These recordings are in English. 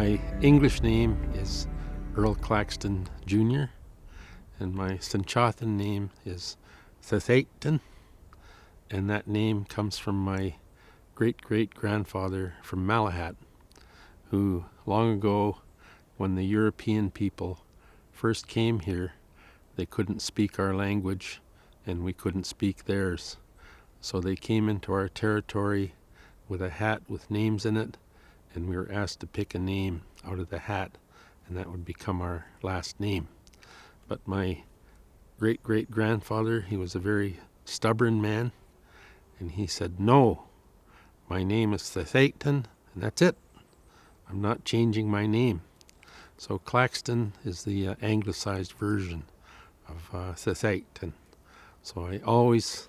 My English name is Earl Claxton Jr., and my SyorÁUTW name is XEÄXÁÄEN, and that name comes from my great-great-grandfather from Malahat, who long ago, when the European people first came here, they couldn't speak our language and we couldn't speak theirs. So they came into our territory with a hat with names in it, and we were asked to pick a name out of the hat, and that would become our last name. But my great-great-grandfather, he was a very stubborn man, and he said, "No, my name is XEÄXÁÄEN, and that's it. I'm not changing my name." So Claxton is the anglicized version of XEÄXÁÄEN. So I always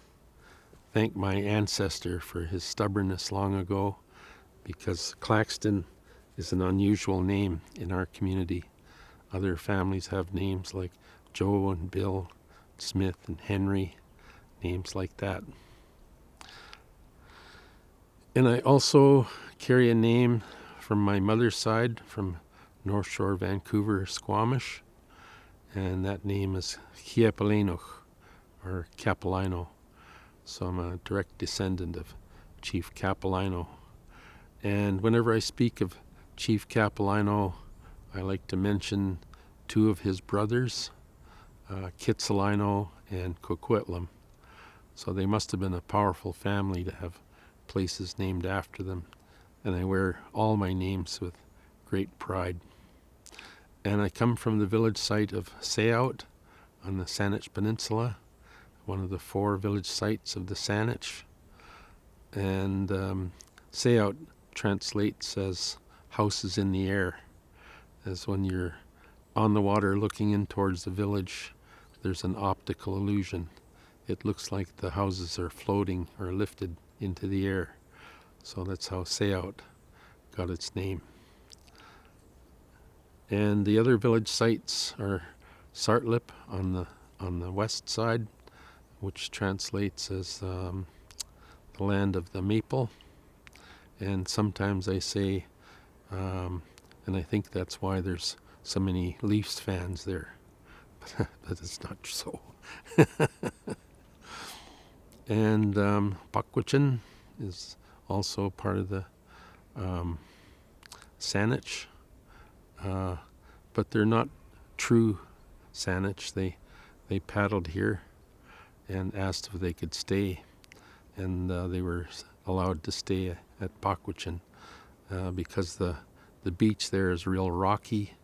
thank my ancestor for his stubbornness long ago, because Claxton is an unusual name in our community. Other families have names like Joe and Bill, Smith and Henry, names like that. And I also carry a name from my mother's side, from North Shore, Vancouver, Squamish, and that name is XEÄÄEN, or Capilano. So I'm a direct descendant of Chief Capilano. And whenever I speak of Chief Capilano, I like to mention two of his brothers, Kitsilano and Coquitlam. So they must have been a powerful family to have places named after them. And I wear all my names with great pride. And I come from the village site of Sέως on the Saanich Peninsula, one of the 4 village sites of the Saanich. And Sέως translates as houses in the air, as when you're on the water looking in towards the village, there's an optical illusion. It looks like the houses are floating or lifted into the air. So that's how SÉOUT got its name. And the other village sites are SÄÄUTW on the west side, which translates as the land of the maple. And sometimes I say, and I think that's why there's so many Leafs fans there, but it's not so. And Pakwachin is also part of the Saanich, but they're not true Saanich. They paddled here and asked if they could stay, and they were allowed to stay at Pakwachin because the beach there is real rocky.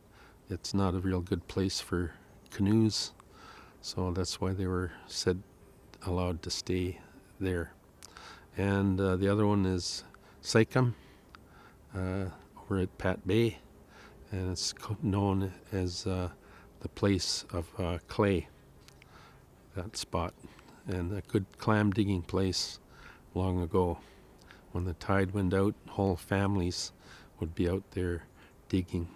It's not a real good place for canoes, so that's why they were allowed to stay there. And the other one is Saikum over at Pat Bay, and it's known as the place of clay, that spot, and a good clam digging place long ago. When the tide went out, whole families would be out there digging.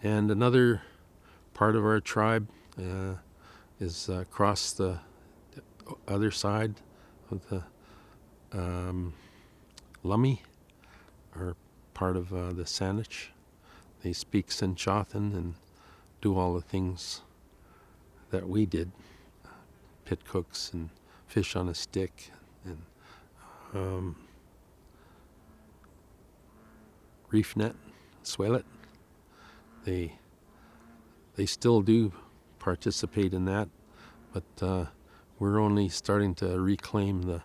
And another part of our tribe is across the other side of the Lummi, or part of the Saanich. They speak SyorÁUTW and do all the things that we did, pit cooks and fish on a stick and reef net, SÄÄUTW. They still do participate in that, but we're only starting to reclaim the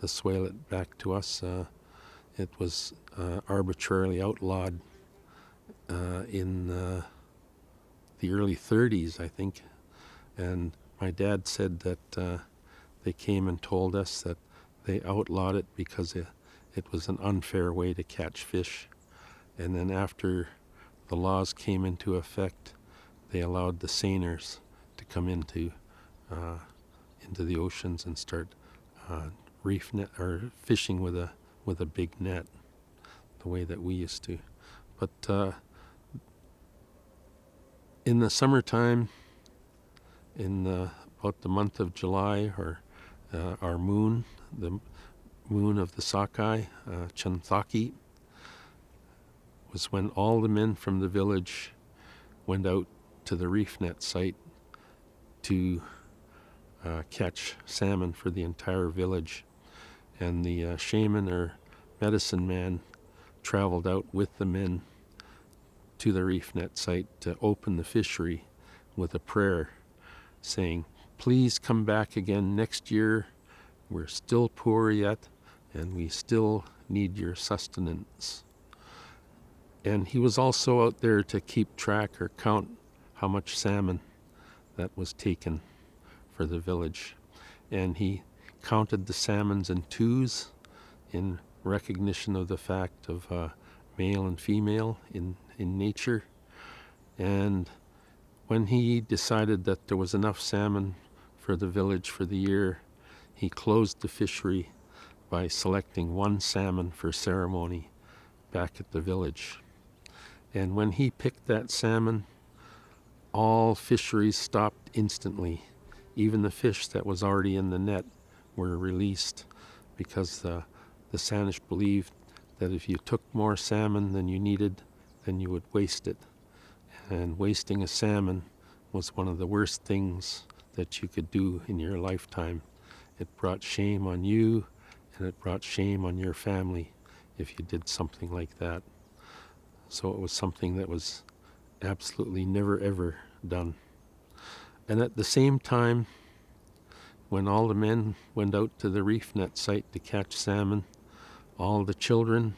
SÄÄUTW back to us. It was arbitrarily outlawed in the early 30s, I think, and my dad said that they came and told us that they outlawed it because it was an unfair way to catch fish. And then after the laws came into effect, they allowed the seiners to come into the oceans and start reef net or fishing with a big net, the way that we used to. But in the summertime, in about the month of July, or our moon, the moon of the sockeye, Chanthaki, was when all the men from the village went out to the reef net site to catch salmon for the entire village. And the shaman or medicine man traveled out with the men to the reef net site to open the fishery with a prayer saying, please come back again next year. We're still poor yet, and we still need your sustenance. And he was also out there to keep track or count how much salmon that was taken for the village. And he counted the salmons in twos in recognition of the fact of male and female in nature. And when he decided that there was enough salmon for the village for the year, he closed the fishery by selecting one salmon for ceremony back at the village. And when he picked that salmon, all fisheries stopped instantly. Even the fish that was already in the net were released, because the Saanich believed that if you took more salmon than you needed, then you would waste it. And wasting a salmon was one of the worst things that you could do in your lifetime. It brought shame on you, and it brought shame on your family if you did something like that. So it was something that was absolutely never ever done. And at the same time, when all the men went out to the reef net site to catch salmon, all the children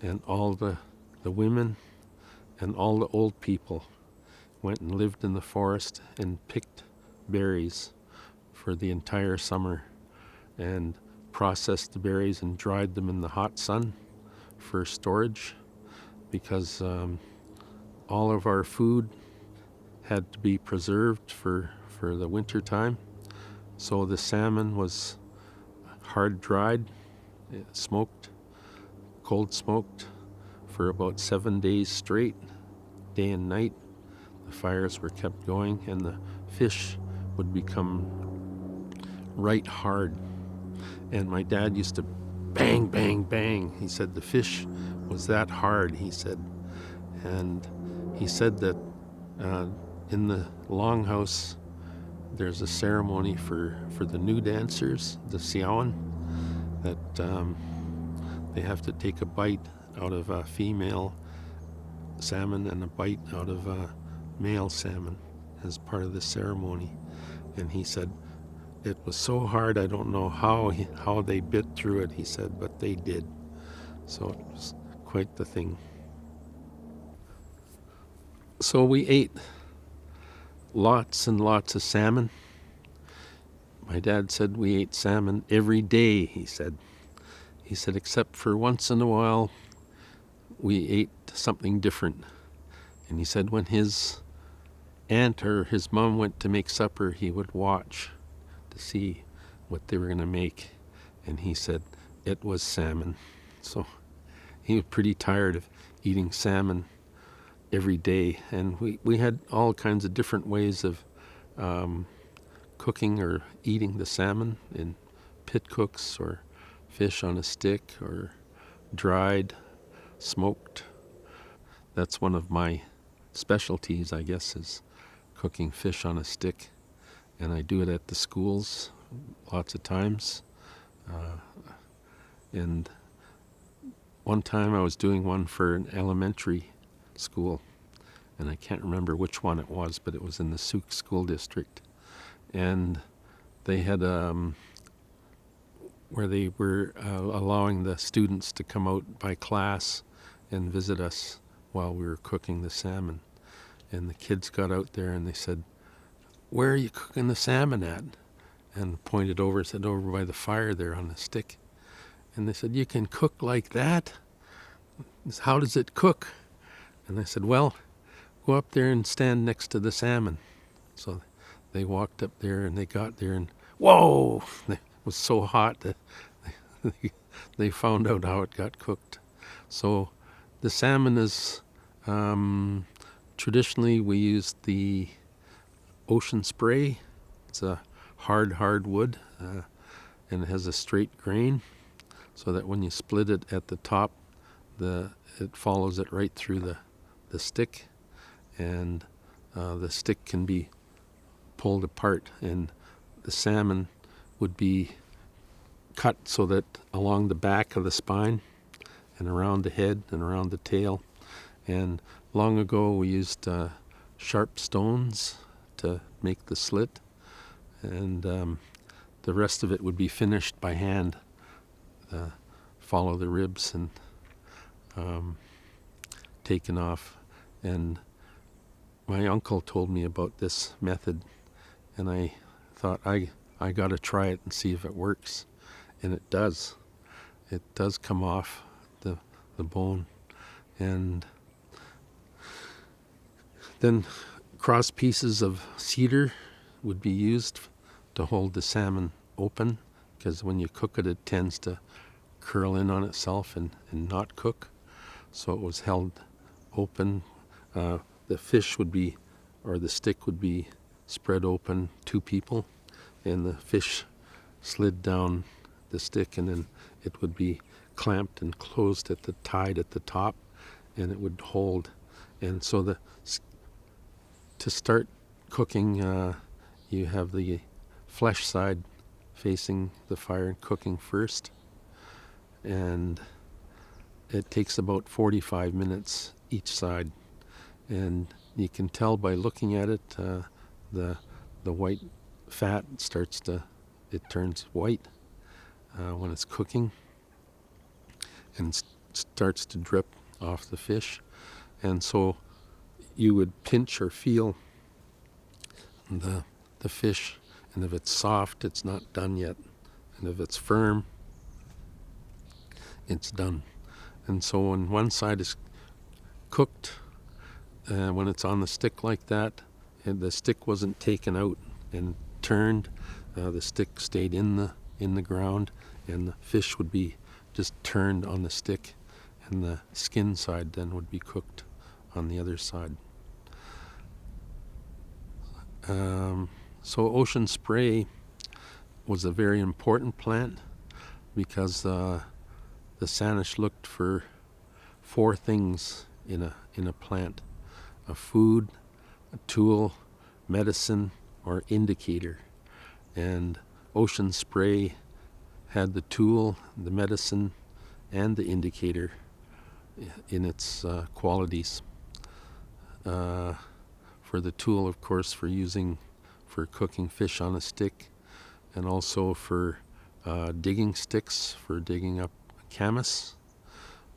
and all the women and all the old people went and lived in the forest and picked berries for the entire summer and processed the berries and dried them in the hot sun for storage, because all of our food had to be preserved for the winter time. So the salmon was hard dried, smoked, cold smoked for about 7 days straight, day and night. The fires were kept going, and the fish would become right hard. And my dad used to bang, bang, bang. He said the fish was that hard, he said. And he said that in the longhouse, there's a ceremony for the new dancers, the SέωςÁUTW, that they have to take a bite out of a female salmon and a bite out of a male salmon as part of the ceremony. And he said it was so hard, I don't know how they bit through it, he said, but they did. So it was quite the thing. So we ate lots and lots of salmon. My dad said we ate salmon every day, he said. He said, except for once in a while, we ate something different. And he said when his aunt or his mom went to make supper, he would watch to see what they were going to make. And he said it was salmon. So he was pretty tired of eating salmon every day. And we had all kinds of different ways of cooking or eating the salmon, in pit cooks or fish on a stick or dried, smoked. That's one of my specialties, I guess, is cooking fish on a stick. And I do it at the schools lots of times. And one time I was doing one for an elementary school, and I can't remember which one it was, but it was in the Souk School District. And they had where they were allowing the students to come out by class and visit us while we were cooking the salmon. And the kids got out there and they said, where are you cooking the salmon at? And pointed over, said, over by the fire there on the stick. And they said, you can cook like that? How does it cook? And I said, well, go up there and stand next to the salmon. So they walked up there and they got there and, whoa! It was so hot that they found out how it got cooked. So the salmon is, traditionally we used the ocean spray. It's a hard wood, and it has a straight grain, so that when you split it at the top, it follows it right through the stick, and the stick can be pulled apart, and the salmon would be cut so that along the back of the spine and around the head and around the tail. And long ago we used sharp stones to make the slit, and the rest of it would be finished by hand. Follow the ribs and taken off. And my uncle told me about this method, and I thought I got to try it and see if it works. And it does. It does come off the bone. And then cross pieces of cedar would be used to hold the salmon open, because when you cook it, it tends to curl in on itself and not cook. So it was held open. The fish would be, or the stick would be spread open, 2 people, and the fish slid down the stick, and then it would be clamped and closed tied at the top, and it would hold. And so to start cooking, you have the flesh side facing the fire and cooking first, and it takes about 45 minutes each side. And you can tell by looking at it, the white fat it turns white when it's cooking, and starts to drip off the fish. And so you would pinch or feel the fish, and if it's soft, it's not done yet, and if it's firm, it's done. And so when one side is cooked, when it's on the stick like that, and the stick wasn't taken out and turned, the stick stayed in the ground, and the fish would be just turned on the stick, and the skin side then would be cooked on the other side. So ocean spray was a very important plant, because the Saanich looked for 4 things in a plant: a food, a tool, medicine, or indicator. And ocean spray had the tool, the medicine, and the indicator in its qualities. For the tool, of course, for cooking fish on a stick, and also for digging sticks, for digging up camas,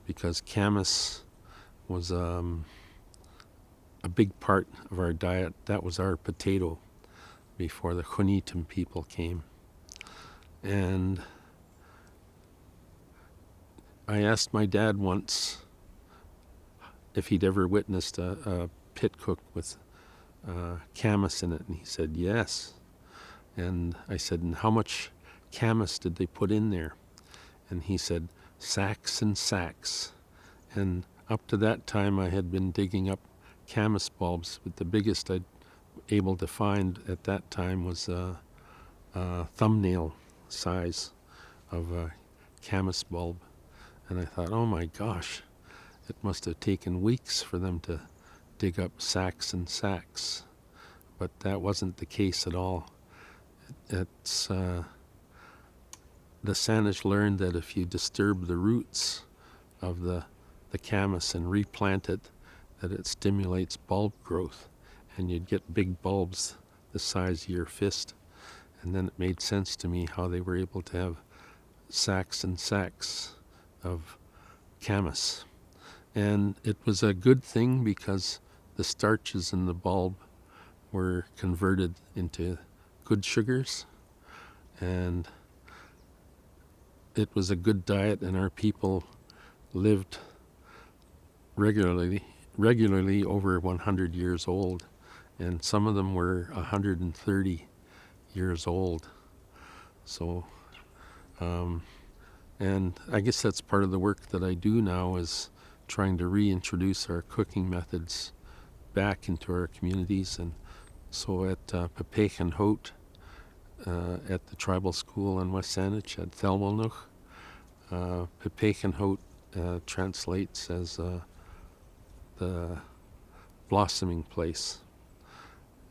because camas was a big part of our diet. That was our potato before the Khunitum people came. And I asked my dad once if he'd ever witnessed a pit cook with camas in it, and he said yes. And I said, and how much camas did they put in there? And he said, sacks and sacks. And up to that time I had been digging up camas bulbs, but the biggest I'd able to find at that time was a thumbnail size of a camas bulb. And I thought, oh my gosh, it must have taken weeks for them to dig up sacks and sacks. But that wasn't the case at all. It's the Saanich learned that if you disturb the roots of the camas and replant it, that it stimulates bulb growth, and you'd get big bulbs the size of your fist. And then it made sense to me how they were able to have sacks and sacks of camas. And it was a good thing, because the starches in the bulb were converted into good sugars, and it was a good diet, and our people lived regularly over 100 years old, and some of them were 130 years old. So and I guess that's part of the work that I do now, is trying to reintroduce our cooking methods back into our communities. And so at XEÄXÁÁEN at the tribal school in WSÁNEC at Thelwellnoch, XEÄXÁÁEN translates as the blossoming place.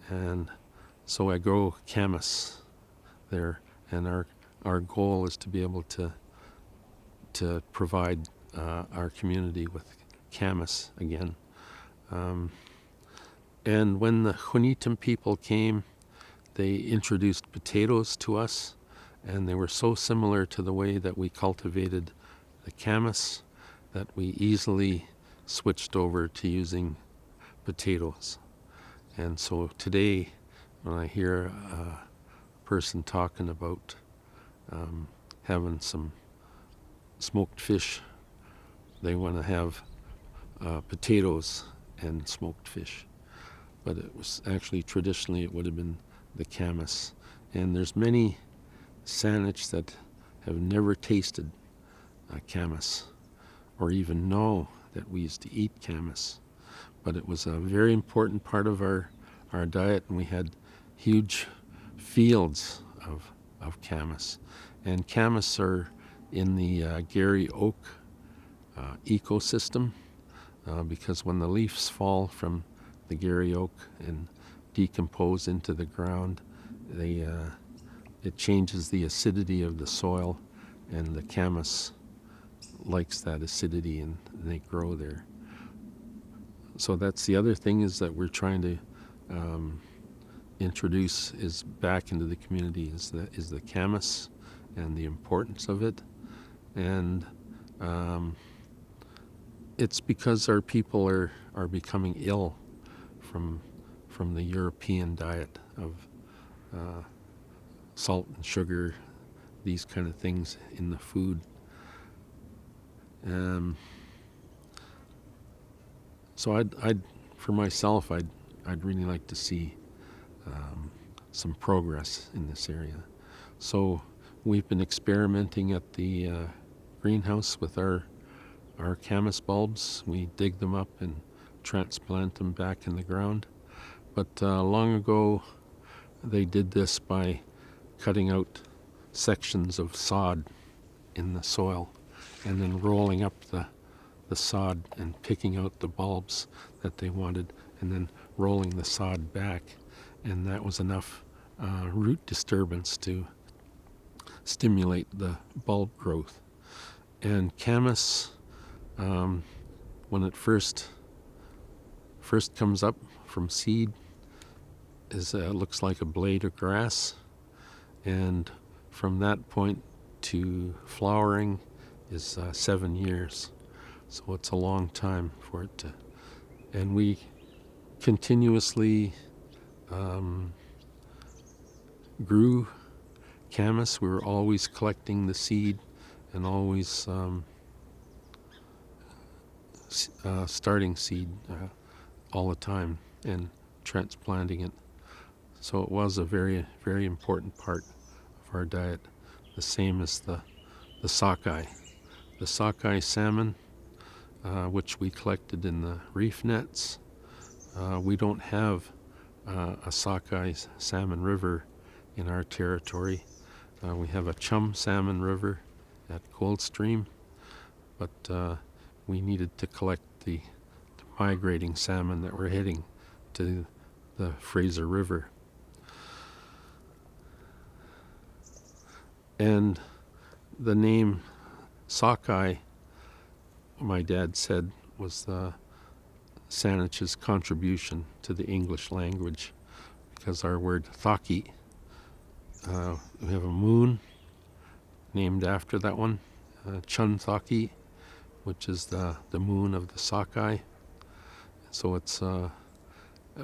And so I grow camas there, and our goal is to be able to provide our community with camas again. And when the Juanitan people came, they introduced potatoes to us, and they were so similar to the way that we cultivated the camas that we easily switched over to using potatoes. And so today, when I hear a person talking about having some smoked fish, they want to have potatoes and smoked fish. But it was actually, traditionally, it would have been the camas. And there's many Saanich that have never tasted camas or even know that we used to eat camas. But it was a very important part of our diet, and we had huge fields of camas. And camas are in the Garry Oak ecosystem because when the leaves fall from the Garry Oak and decompose into the ground, it changes the acidity of the soil, and the camas likes that acidity, and they grow there. So that's the other thing is that we're trying to introduce is back into the community is the camas and the importance of it. And it's because our people are becoming ill from the European diet of salt and sugar, these kind of things in the food. So I'd for myself, I'd really like to see some progress in this area. So we've been experimenting at the greenhouse with our camas bulbs. We dig them up and transplant them back in the ground. But long ago, they did this by cutting out sections of sod in the soil and then rolling up the sod and picking out the bulbs that they wanted and then rolling the sod back. And that was enough root disturbance to stimulate the bulb growth. And camas, when it first comes up from seed, looks like a blade of grass, and from that point to flowering is 7 years. So it's a long time for it to, and we continuously grew camas. We were always collecting the seed and always starting seed all the time and transplanting it. So it was a very, very important part of our diet, the same as the sockeye. The sockeye salmon, which we collected in the reef nets. We don't have a sockeye salmon river in our territory. We have a chum salmon river at Coldstream, but we needed to collect the migrating salmon that were heading to the Fraser River. And the name sockeye, my dad said, was Saanich's contribution to the English language, because our word thaki, we have a moon named after that one, Chun Thaki, which is the moon of the sockeye. So it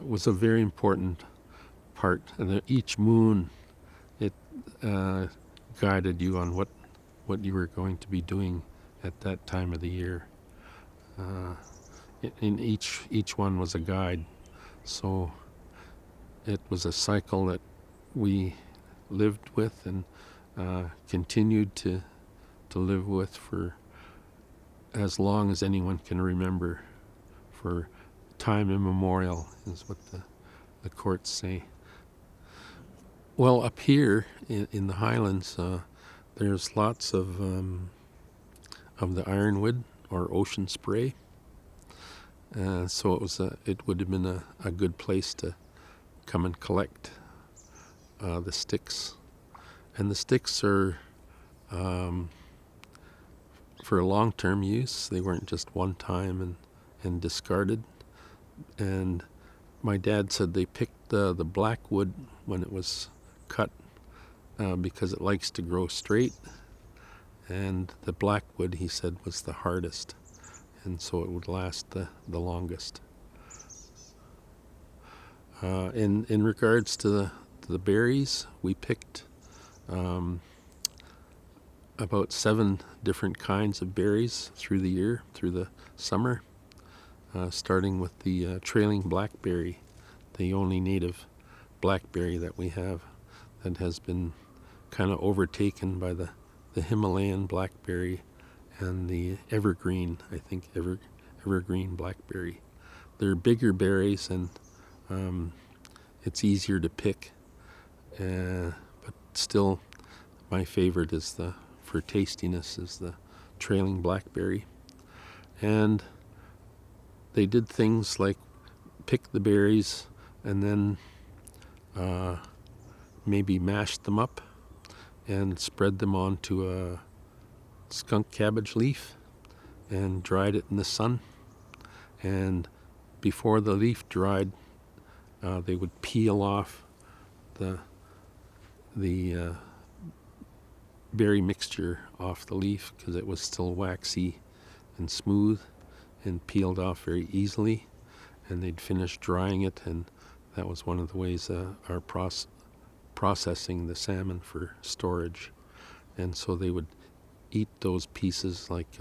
was a very important part, and each moon it guided you on what you were going to be doing at that time of the year. In each one was a guide, so it was a cycle that we lived with and continued to live with for as long as anyone can remember, for time immemorial, is what the courts say. Well, up here in the highlands, there's lots of the ironwood, or ocean spray. So it would have been a good place to come and collect the sticks. And the sticks are for long-term use. They weren't just one time and discarded. And my dad said they picked the black wood when it was cut because it likes to grow straight. And the black wood, he said, was the hardest. And so it would last the longest. In regards to the berries, we picked about 7 different kinds of berries through the year, through the summer, starting with the trailing blackberry, the only native blackberry that we have that has been kind of overtaken by the Himalayan blackberry and the evergreen, I think, evergreen blackberry. They're bigger berries and it's easier to pick, but still my favorite is for tastiness is the trailing blackberry. And they did things like pick the berries and then maybe mashed them up and spread them onto a skunk cabbage leaf and dried it in the sun. And before the leaf dried, they would peel off the berry mixture off the leaf because it was still waxy and smooth and peeled off very easily. And they'd finish drying it, and that was one of the ways our processing the salmon for storage. And so they would eat those pieces like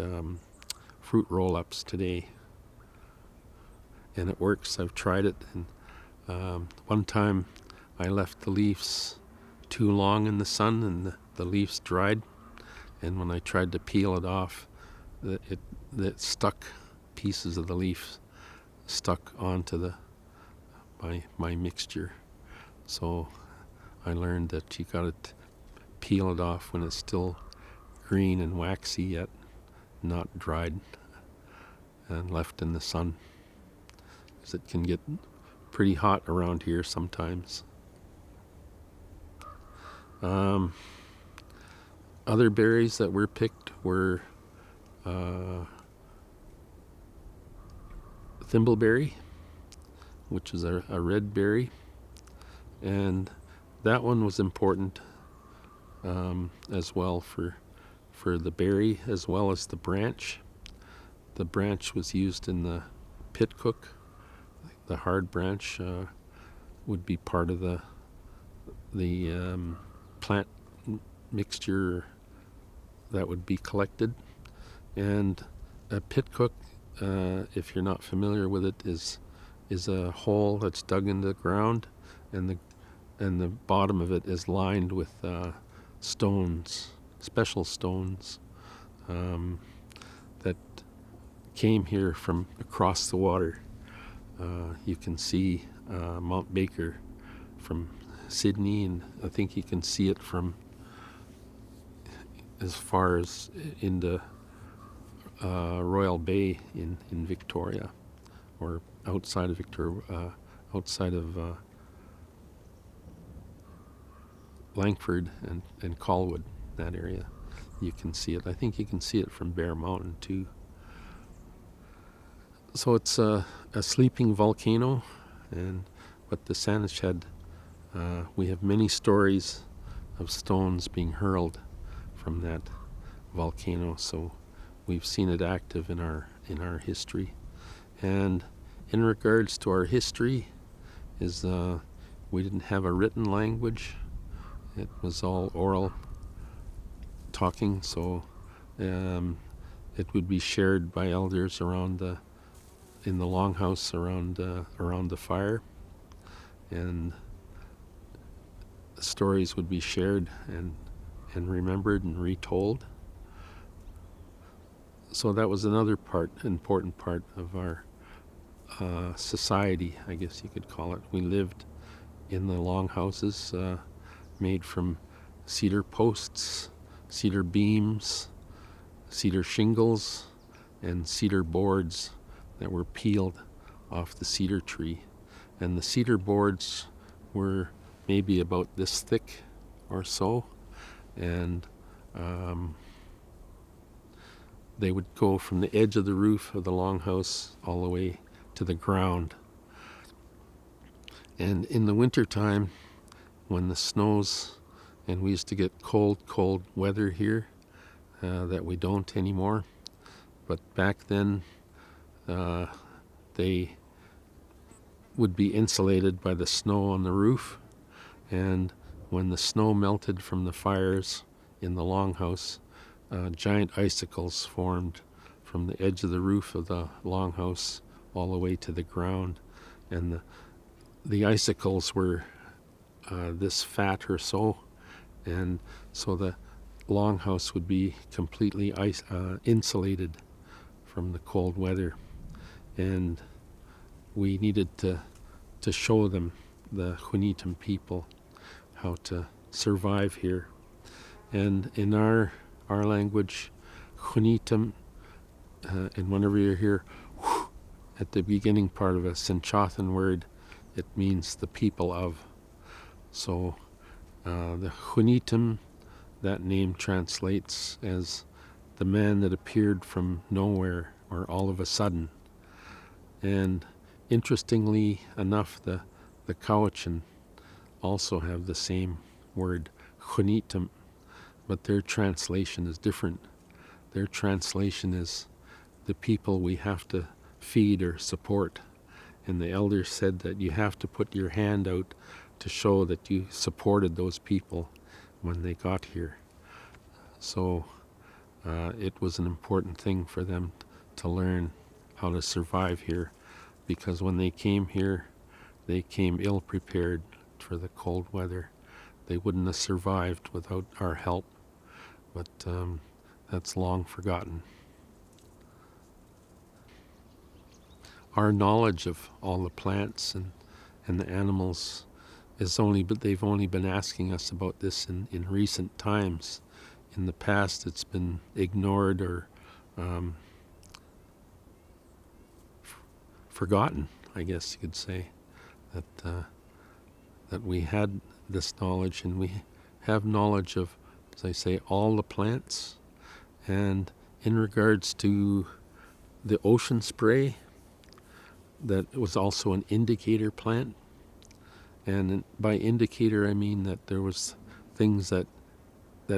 fruit roll-ups today. And it works. I've tried it. And one time I left the leaves too long in the sun and the leaves dried. And when I tried to peel it off, it stuck, pieces of the leaf stuck onto my mixture. So I learned that you got to peel it off when it's still green and waxy yet not dried and left in the sun, because it can get pretty hot around here sometimes. Other berries that were picked were thimbleberry, which is a red berry, and that one was important as well for the berry as well as the branch. The branch was used in the pit cook. The hard branch would be part of the plant mixture that would be collected. And a pit cook, if you're not familiar with it, is a hole that's dug into the ground, and the bottom of it is lined with stones, special stones that came here from across the water. You can see Mount Baker from Sydney, and I think you can see it from as far as into Royal Bay in Victoria, or outside of Victoria, outside of Langford and Colwood, that area. You can see it. I think you can see it from Bear Mountain too. So it's a sleeping volcano, but the Saanich had, we have many stories of stones being hurled from that volcano, so we've seen it active in our history. And in regards to our history, is we didn't have a written language. It was all oral talking, so it would be shared by elders around in the longhouse around the fire, and stories would be shared and remembered and retold. So that was another important part of our society, I guess you could call it. We lived in the longhouses made from cedar posts, cedar beams, cedar shingles, and cedar boards that were peeled off the cedar tree. And the cedar boards were maybe about this thick or so, and they would go from the edge of the roof of the longhouse all the way to the ground. And in the wintertime, when the snows, and we used to get cold weather here that we don't anymore, but back then they would be insulated by the snow on the roof, and when the snow melted from the fires in the longhouse, giant icicles formed from the edge of the roof of the longhouse all the way to the ground, and the icicles were this fat or so, and so the longhouse would be completely insulated from the cold weather. And we needed to show them, the Junitan people, how to survive here. And in our language, Junitan, and whenever you hear at the beginning part of a SyorÁUTW word, it means the people of. So the Junitan, that name translates as the man that appeared from nowhere or all of a sudden. And interestingly enough, the Cowichan also have the same word, Junitan, but their translation is different. Their translation is the people we have to feed or support. And the elders said that you have to put your hand out to show that you supported those people when they got here. So it was an important thing for them to learn how to survive here, because when they came here, they came ill-prepared for the cold weather. They wouldn't have survived without our help, but that's long forgotten. Our knowledge of all the plants and the animals is but they've only been asking us about this in recent times. In the past, it's been ignored or forgotten, I guess you could say, that we had this knowledge, and we have knowledge of, as I say, all the plants. And in regards to the ocean spray, that was also an indicator plant. And by indicator, I mean that there was things that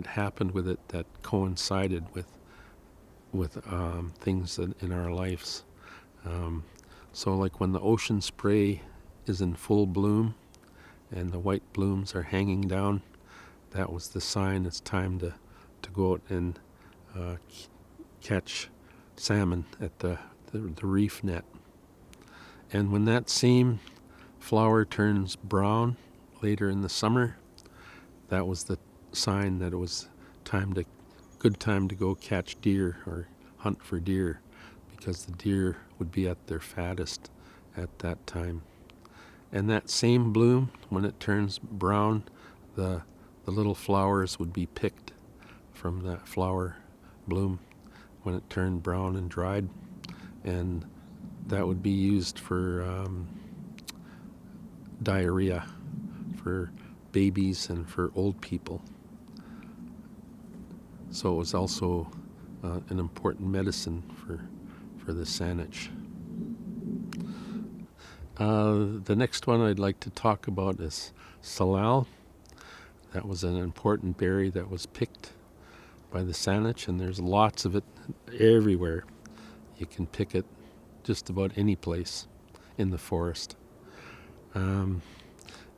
happened with it that coincided with things in our lives. So like when the ocean spray is in full bloom and the white blooms are hanging down, that was the sign it's time to go out and catch salmon at the reef net. And when that same flower turns brown later in the summer, that was the sign that it was good time to go catch deer or hunt for deer, because the deer would be at their fattest at that time. And that same bloom, when it turns brown, the little flowers would be picked from that flower bloom when it turned brown and dried, and that would be used for diarrhea for babies and for old people. So it was also an important medicine for the Saanich. The next one I'd like to talk about is SyorÁUTW. That was an important berry that was picked by the Saanich, and there's lots of it everywhere. You can pick it just about any place in the forest.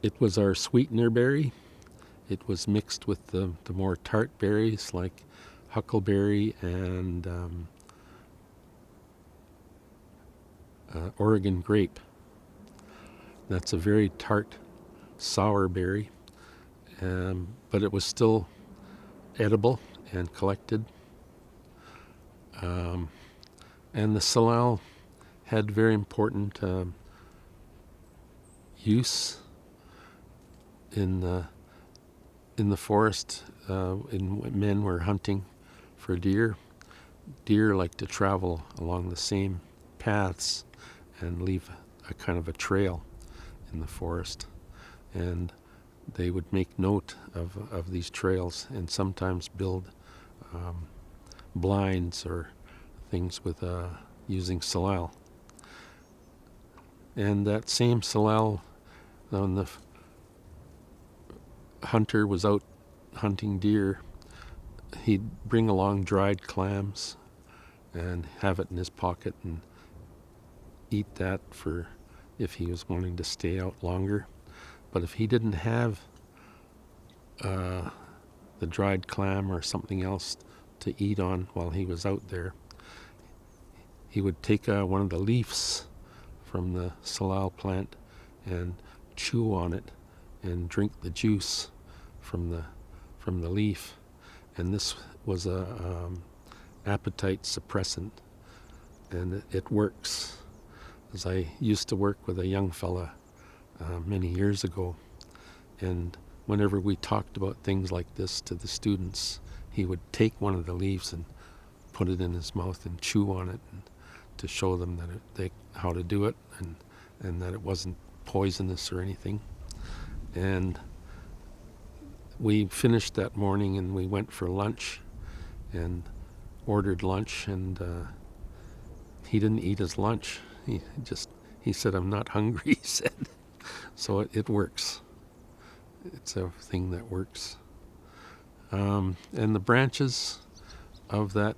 It was our sweetener berry. It was mixed with the more tart berries like huckleberry and Oregon grape. That's a very tart, sour berry, but it was still edible and collected. And the SyorÁUTW had very important use in the forest. Men were hunting for deer. deer like to travel along the same paths and leave a kind of a trail in the forest. And they would make note of these trails and sometimes build blinds or things with using SjourdAUTW. And that same SjourdAUTW, when the hunter was out hunting deer, he'd bring along dried clams and have it in his pocket and eat that for if he was wanting to stay out longer. But if he didn't have the dried clam or something else to eat on while he was out there, he would take one of the leaves from the SjourdAUTW plant and chew on it and drink the juice from the leaf. And this was a appetite suppressant, and it works. As I used to work with a young fella many years ago, and whenever we talked about things like this to the students, he would take one of the leaves and put it in his mouth and chew on it, and to show them that how to do it, and that it wasn't poisonous or anything. And we finished that morning and we went for lunch and ordered lunch, and he didn't eat his lunch. He said, "I'm not hungry," he said. So it works. It's a thing that works. And the branches of that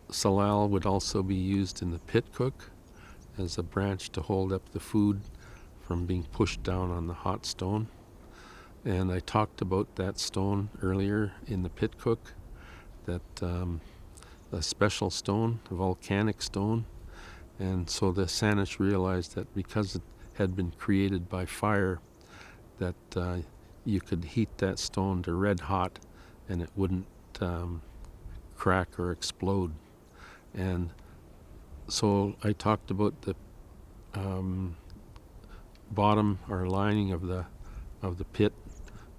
SjourdAUTW would also be used in the pit cook as a branch to hold up the food from being pushed down on the hot stone. And I talked about that stone earlier in the pit cook, that a special stone, a volcanic stone. And so the Saanich realized that because it had been created by fire, that you could heat that stone to red hot and it wouldn't crack or explode. And so I talked about the bottom or lining of the pit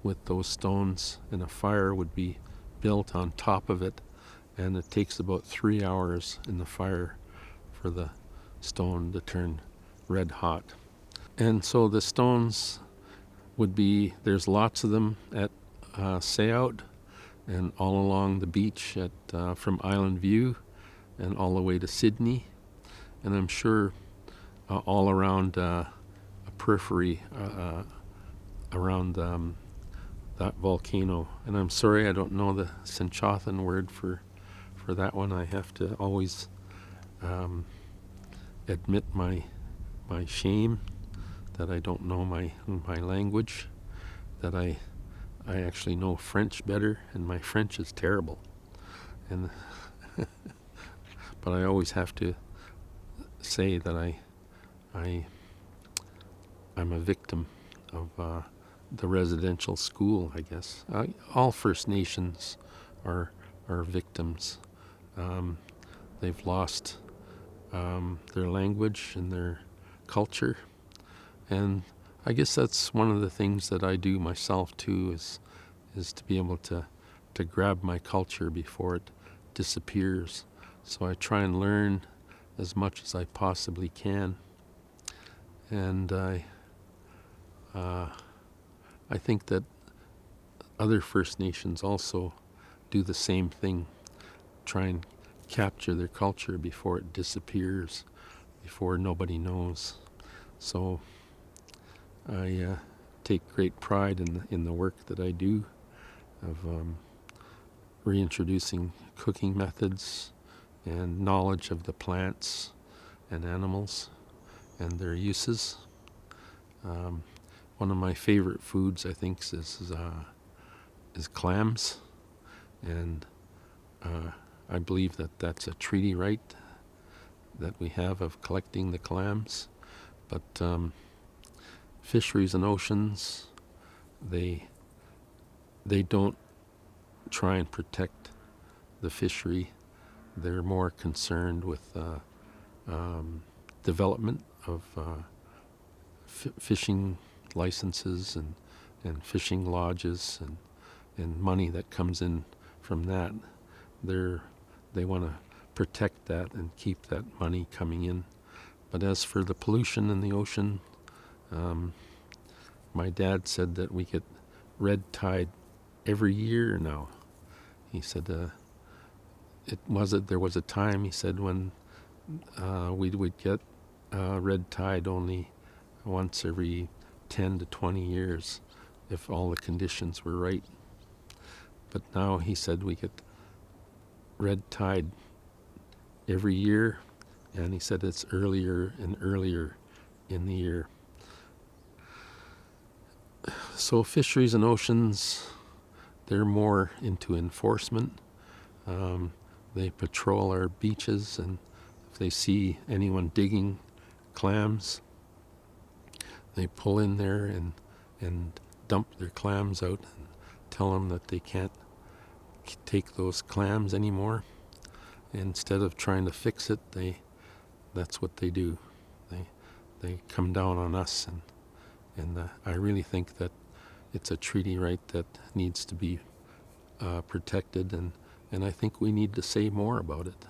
with those stones, and a fire would be built on top of it, and it takes about 3 hours in the fire for the stone to turn red hot. And so the stones would be, there's lots of them at SjourdAUTW and all along the beach from Island View and all the way to Sydney, and I'm sure all around a periphery around that volcano. And I'm sorry I don't know the SjourdAUTW word for that one. I have to always admit my shame that I don't know my language, that I actually know French better, and my French is terrible. And but I always have to say that I'm a victim of the residential school, I guess. All First Nations are victims. They've lost their language and their culture, and I guess that's one of the things that I do myself too, is to be able to grab my culture before it disappears. So I try and learn as much as I possibly can, and I think that other First Nations also do the same thing, try and capture their culture before it disappears, before nobody knows. So I take great pride in the work that I do of reintroducing cooking methods and knowledge of the plants and animals and their uses. One of my favorite foods, I think, is clams, and I believe that that's a treaty right that we have of collecting the clams. But fisheries and oceans, they don't try and protect the fishery. They're more concerned with development of fishing licenses and fishing lodges and money that comes in from that. they want to protect that and keep that money coming in. But as for the pollution in the ocean, my dad said that we get red tide every year now. He said there was a time, he said, when we would get red tide only once every 10 to 20 years if all the conditions were right. But now he said we get red tide every year, and he said it's earlier and earlier in the year. So fisheries and oceans, they're more into enforcement. They patrol our beaches, and if they see anyone digging clams, they pull in there and dump their clams out and tell them that they can't take those clams anymore. Instead of trying to fix it, that's what they do. They come down on us, and I really think that it's a treaty right that needs to be protected, and I think we need to say more about it.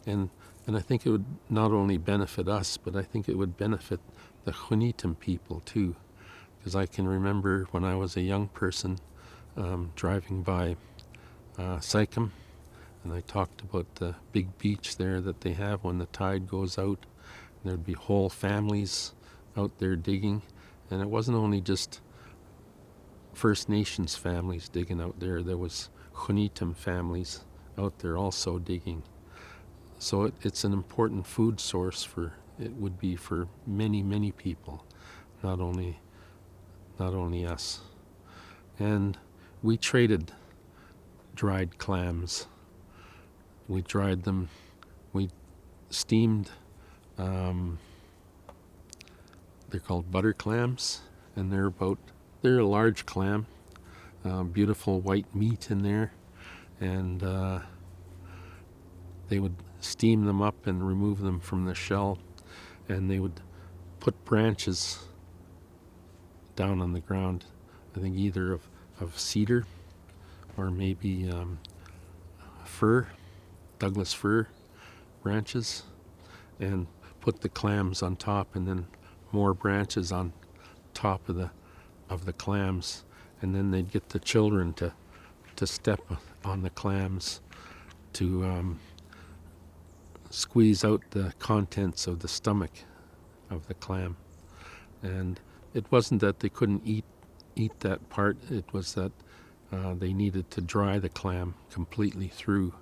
And I think it would not only benefit us, but I think it would benefit the Hunitam people too. Because I can remember when I was a young person driving by Sycam, and I talked about the big beach there that they have when the tide goes out. There'd be whole families out there digging, and it wasn't only just First Nations families digging out there. There was Hunitam families out there also digging. So it's an important food source it would be for many, many people, not only us. And we traded dried clams. We dried them. We steamed. They're called butter clams, and they're a large clam, beautiful white meat in there, and they would steam them up and remove them from the shell, and they would put branches down on the ground, I think either of cedar or maybe fir, Douglas fir branches, and put the clams on top, and then more branches on top of the clams, and then they'd get the children to step on the clams to squeeze out the contents of the stomach of the clam. And it wasn't that they couldn't eat that part, it was that they needed to dry the clam completely through,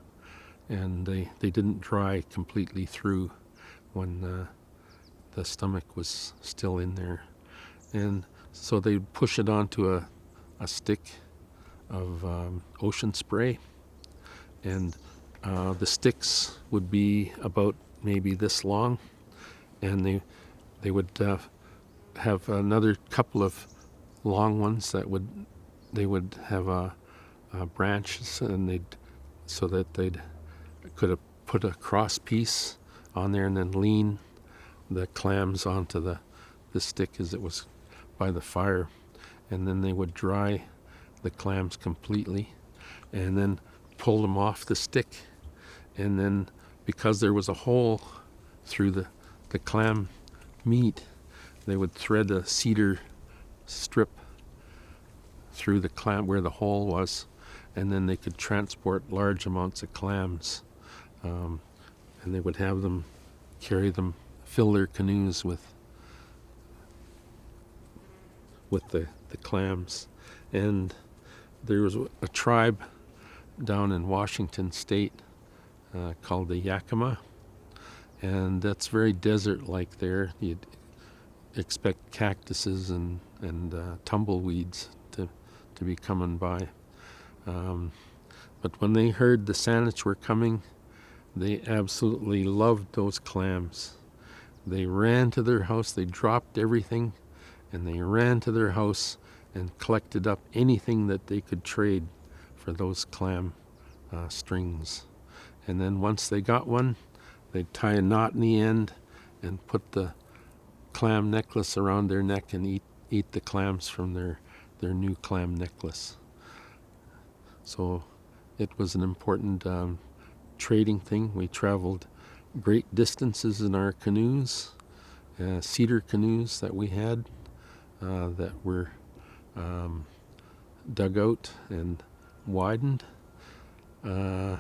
and they didn't dry completely through when the stomach was still in there. And so they'd push it onto a stick of ocean spray, and the sticks would be about maybe this long, and they would have another couple of long ones they would have branches, and so that they could have put a cross piece on there and then lean the clams onto the stick as it was by the fire, and then they would dry the clams completely and then pull them off the stick, and then because there was a hole through the clam meat, they would thread a cedar strip through the clam where the hole was, and then they could transport large amounts of clams, and they would have them carry them, fill their canoes with the clams. And there was a tribe down in Washington State called the Yakima, and that's very desert-like there. You'd expect cactuses and tumbleweeds to be coming by. But when they heard the Saanich were coming, they absolutely loved those clams. They ran to their house, they dropped everything, and they ran to their house and collected up anything that they could trade for those clam strings. And then once they got one, they'd tie a knot in the end and put the clam necklace around their neck and eat the clams from their new clam necklace. So It was an important trading thing. We traveled great distances in our canoes, cedar canoes that we had that were dug out and widened. And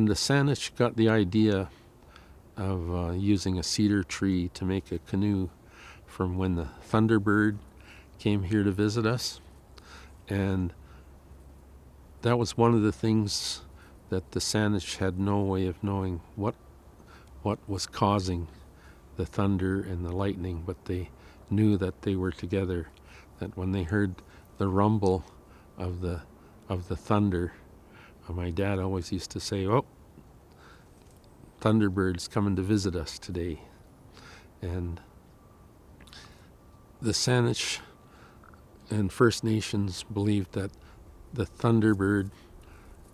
the Saanich got the idea of using a cedar tree to make a canoe from when the Thunderbird came here to visit us. And that was one of the things that the Saanich had no way of knowing what was causing the thunder and the lightning, but they knew that they were together, that when they heard the rumble of the thunder, my dad always used to say, "Oh, Thunderbird's coming to visit us today." And the Saanich and First Nations believed that the Thunderbird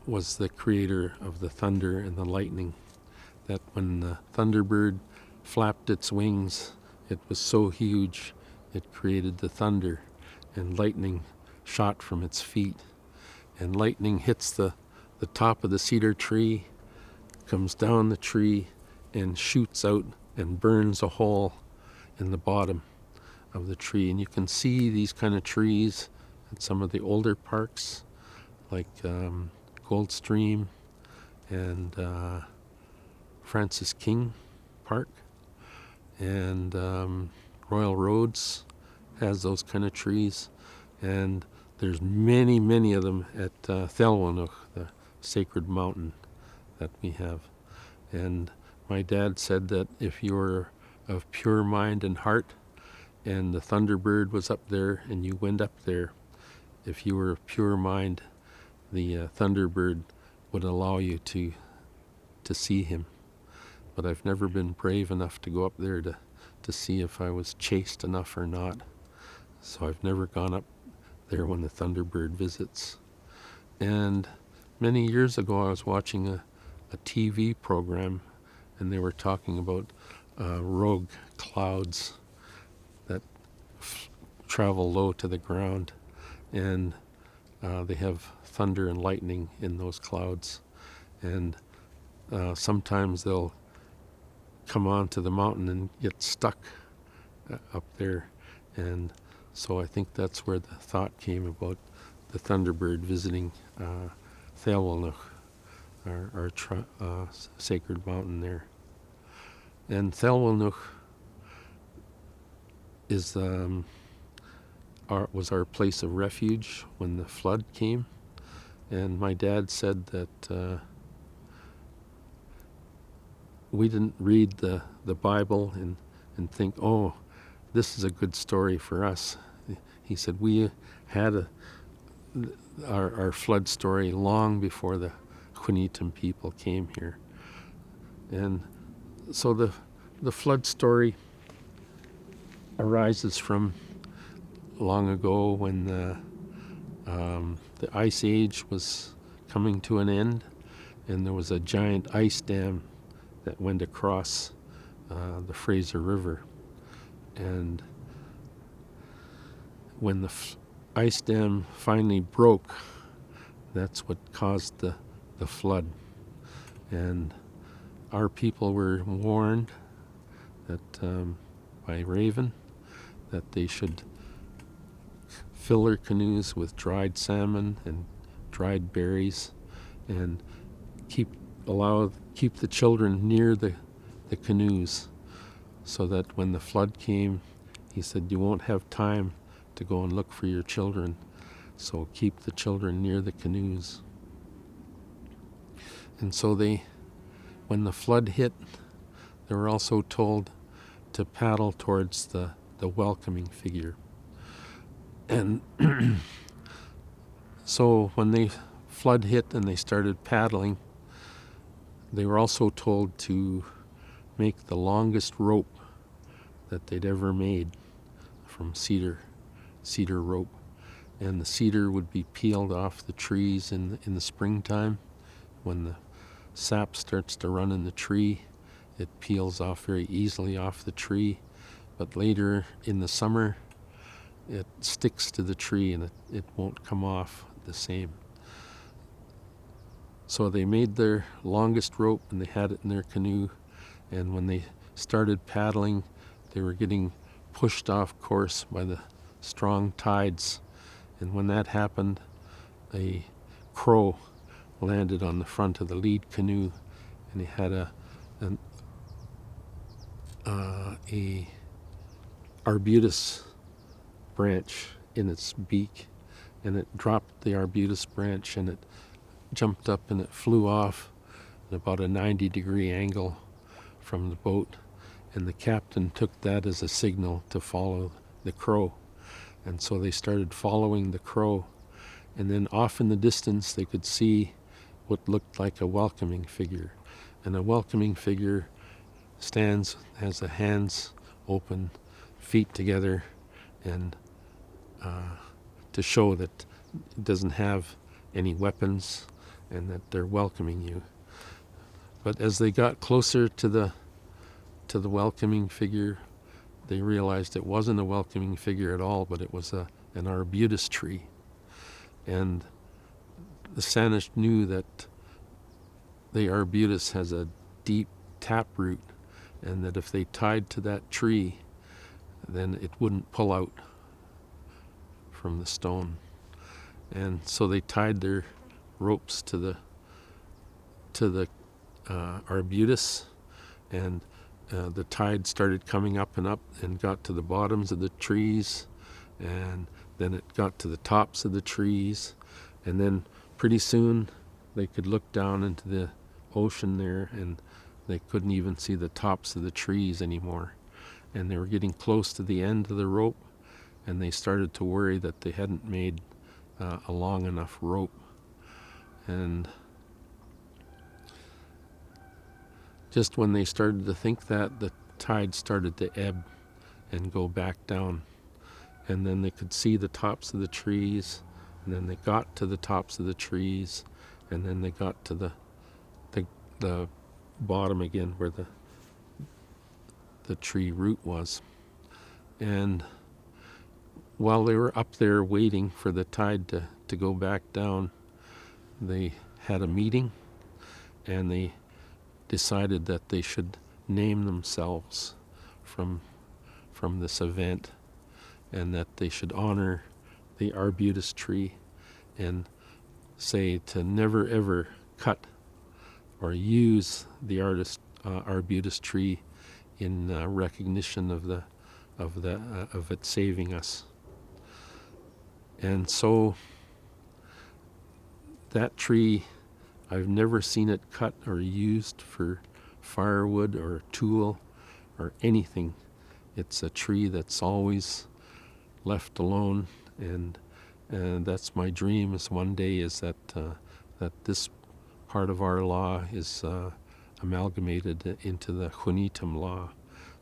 was the creator of the thunder and the lightning, that when the Thunderbird flapped its wings, it was so huge it created the thunder, and lightning shot from its feet. And lightning hits the top of the cedar tree, comes down the tree, and shoots out and burns a hole in the bottom of the tree. And you can see these kind of trees at some of the older parks, like Goldstream and Francis King Park, and Royal Roads has those kind of trees. And there's many, many of them at Thelwanoch, the sacred mountain that we have. And my dad said that if you were of pure mind and heart, and the Thunderbird was up there and you went up there, if you were of pure mind, the Thunderbird would allow you to see him. But I've never been brave enough to go up there to see if I was chaste enough or not. So I've never gone up there when the Thunderbird visits. And many years ago I was watching a TV program, and they were talking about rogue clouds that travel low to the ground, and they have thunder and lightning in those clouds. And sometimes they'll come onto the mountain and get stuck up there. And so I think that's where the thought came about the Thunderbird visiting Thelwanoch, our sacred mountain there. And Thelwanoch is was our place of refuge when the flood came. And my dad said that we didn't read the Bible and think, oh, this is a good story for us. He said we had our flood story long before the Quinitam people came here. And so the flood story arises from long ago when the Ice Age was coming to an end, and there was a giant ice dam that went across the Fraser River. And when the ice dam finally broke, that's what caused the flood. And our people were warned that by Raven that they should fill their canoes with dried salmon and dried berries, and keep the children near the canoes, so that when the flood came, he said, you won't have time to go and look for your children, so keep the children near the canoes. And so when the flood hit, they were also told to paddle towards the welcoming figure. And so when the flood hit and they started paddling, they were also told to make the longest rope that they'd ever made from cedar rope. And the cedar would be peeled off the trees in the springtime. When the sap starts to run in the tree, it peels off very easily off the tree. But later in the summer, it sticks to the tree and it won't come off. the same. So they made their longest rope and they had it in their canoe, and when they started paddling, they were getting pushed off course by the strong tides. And when that happened, a crow landed on the front of the lead canoe, and he had a arbutus branch in its beak, and it dropped the arbutus branch and it jumped up and it flew off at about a 90-degree angle from the boat, and the captain took that as a signal to follow the crow. And so they started following the crow, and then off in the distance they could see what looked like a welcoming figure. And a welcoming figure stands, has the hands open, feet together, and to show that it doesn't have any weapons and that they're welcoming you. But as they got closer to the welcoming figure, they realized it wasn't a welcoming figure at all, but it was an arbutus tree. And the Saanich knew that the arbutus has a deep taproot, and that if they tied to that tree, then it wouldn't pull out from the stone. And so they tied their ropes to the arbutus, and the tide started coming up and up and got to the bottoms of the trees, and then it got to the tops of the trees, and then pretty soon they could look down into the ocean there, and they couldn't even see the tops of the trees anymore. And they were getting close to the end of the rope, and they started to worry that they hadn't made a long enough rope. And just when they started to think that, the tide started to ebb and go back down. And then they could see the tops of the trees, and then they got to the tops of the trees, and then they got to the bottom again where the tree root was. And while they were up there waiting for the tide to go back down, they had a meeting, and they decided that they should name themselves from this event, and that they should honor the arbutus tree and say to never ever cut or use the arbutus tree in recognition of it saving us. And so that tree, I've never seen it cut or used for firewood or tool or anything. It's a tree that's always left alone, and that's my dream, is one day is that this part of our law is amalgamated into the Junitum law,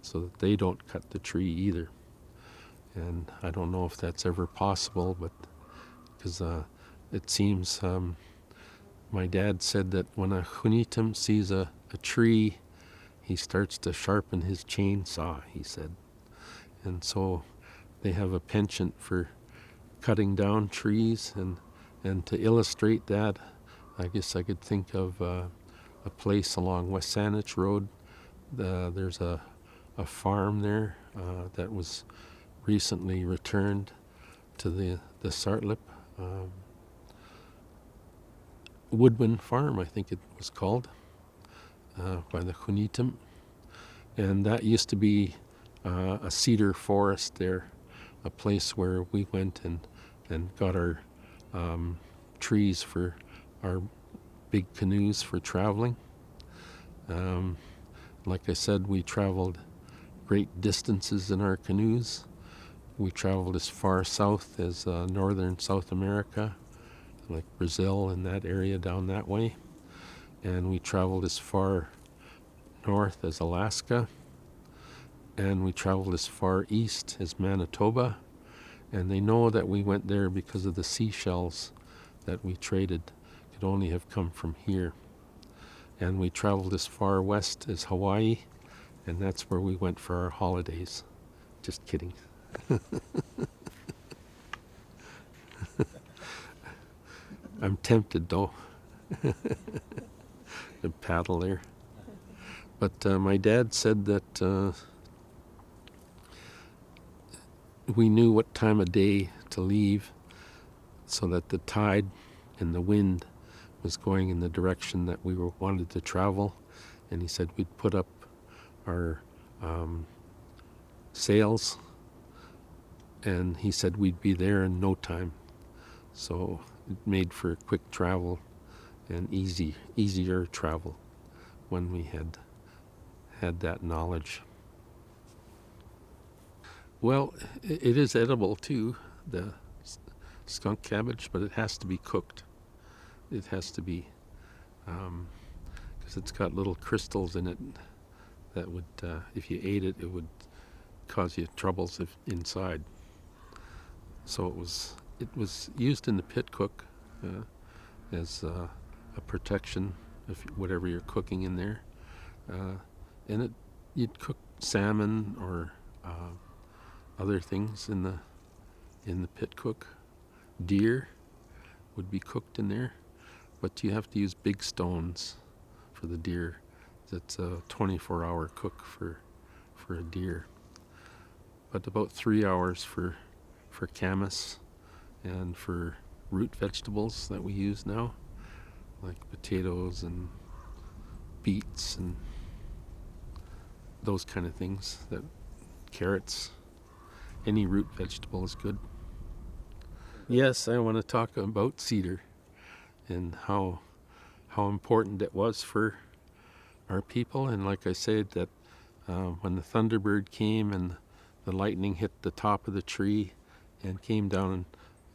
so that they don't cut the tree either. And I don't know if that's ever possible, but because it seems my dad said that when a Junitum sees a tree, he starts to sharpen his chainsaw, he said. And so they have a penchant for cutting down trees, and to illustrate that, I guess I could think of a place along WSÁNEC Road. There's a farm there that was recently returned to the SÄÄUTW Woodman Farm, I think it was called, by the Junitum. And that used to be a cedar forest there, a place where we went and got our trees for our big canoes for traveling. Like I said, we traveled great distances in our canoes. We traveled as far south as northern South America, like Brazil and that area down that way. And we traveled as far north as Alaska. And we traveled as far east as Manitoba. And they know that we went there because of the seashells that we traded could only have come from here. And we traveled as far west as Hawaii, and that's where we went for our holidays. Just kidding. I'm tempted though to paddle there. But my dad said that we knew what time of day to leave so that the tide and the wind was going in the direction that we wanted to travel. And he said we'd put up our sails, and he said we'd be there in no time. So it made for quick travel and easier travel when we had that knowledge. Well, it is edible too, the skunk cabbage, but it has to be cooked. It has to be, because it's got little crystals in it that would, if you ate it, it would cause you troubles inside. So it was used in the pit cook as a protection of whatever you're cooking in there, and you'd cook salmon or other things in the pit cook. Deer would be cooked in there, but you have to use big stones for the deer. That's a 24-hour cook for a deer, but about 3 hours for camas and for root vegetables that we use now, like potatoes and beets and those kind of things, that carrots. Any root vegetable is good. Yes, I want to talk about cedar and how important it was for our people. And like I said, that when the thunderbird came and the lightning hit the top of the tree and came down and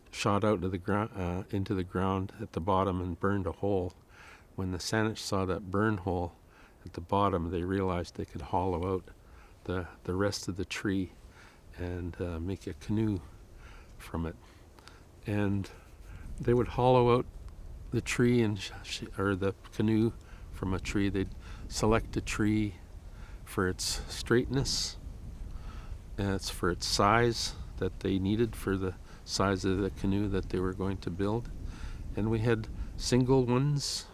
shot out of the ground into the ground at the bottom and burned a hole. When the Saanich saw that burn hole at the bottom, they realized they could hollow out the rest of the tree and make a canoe from it. And they would hollow out the tree or the canoe from a tree. They'd select a tree for its straightness, and it's for its size that they needed for the size of the canoe that they were going to build. And we had single ones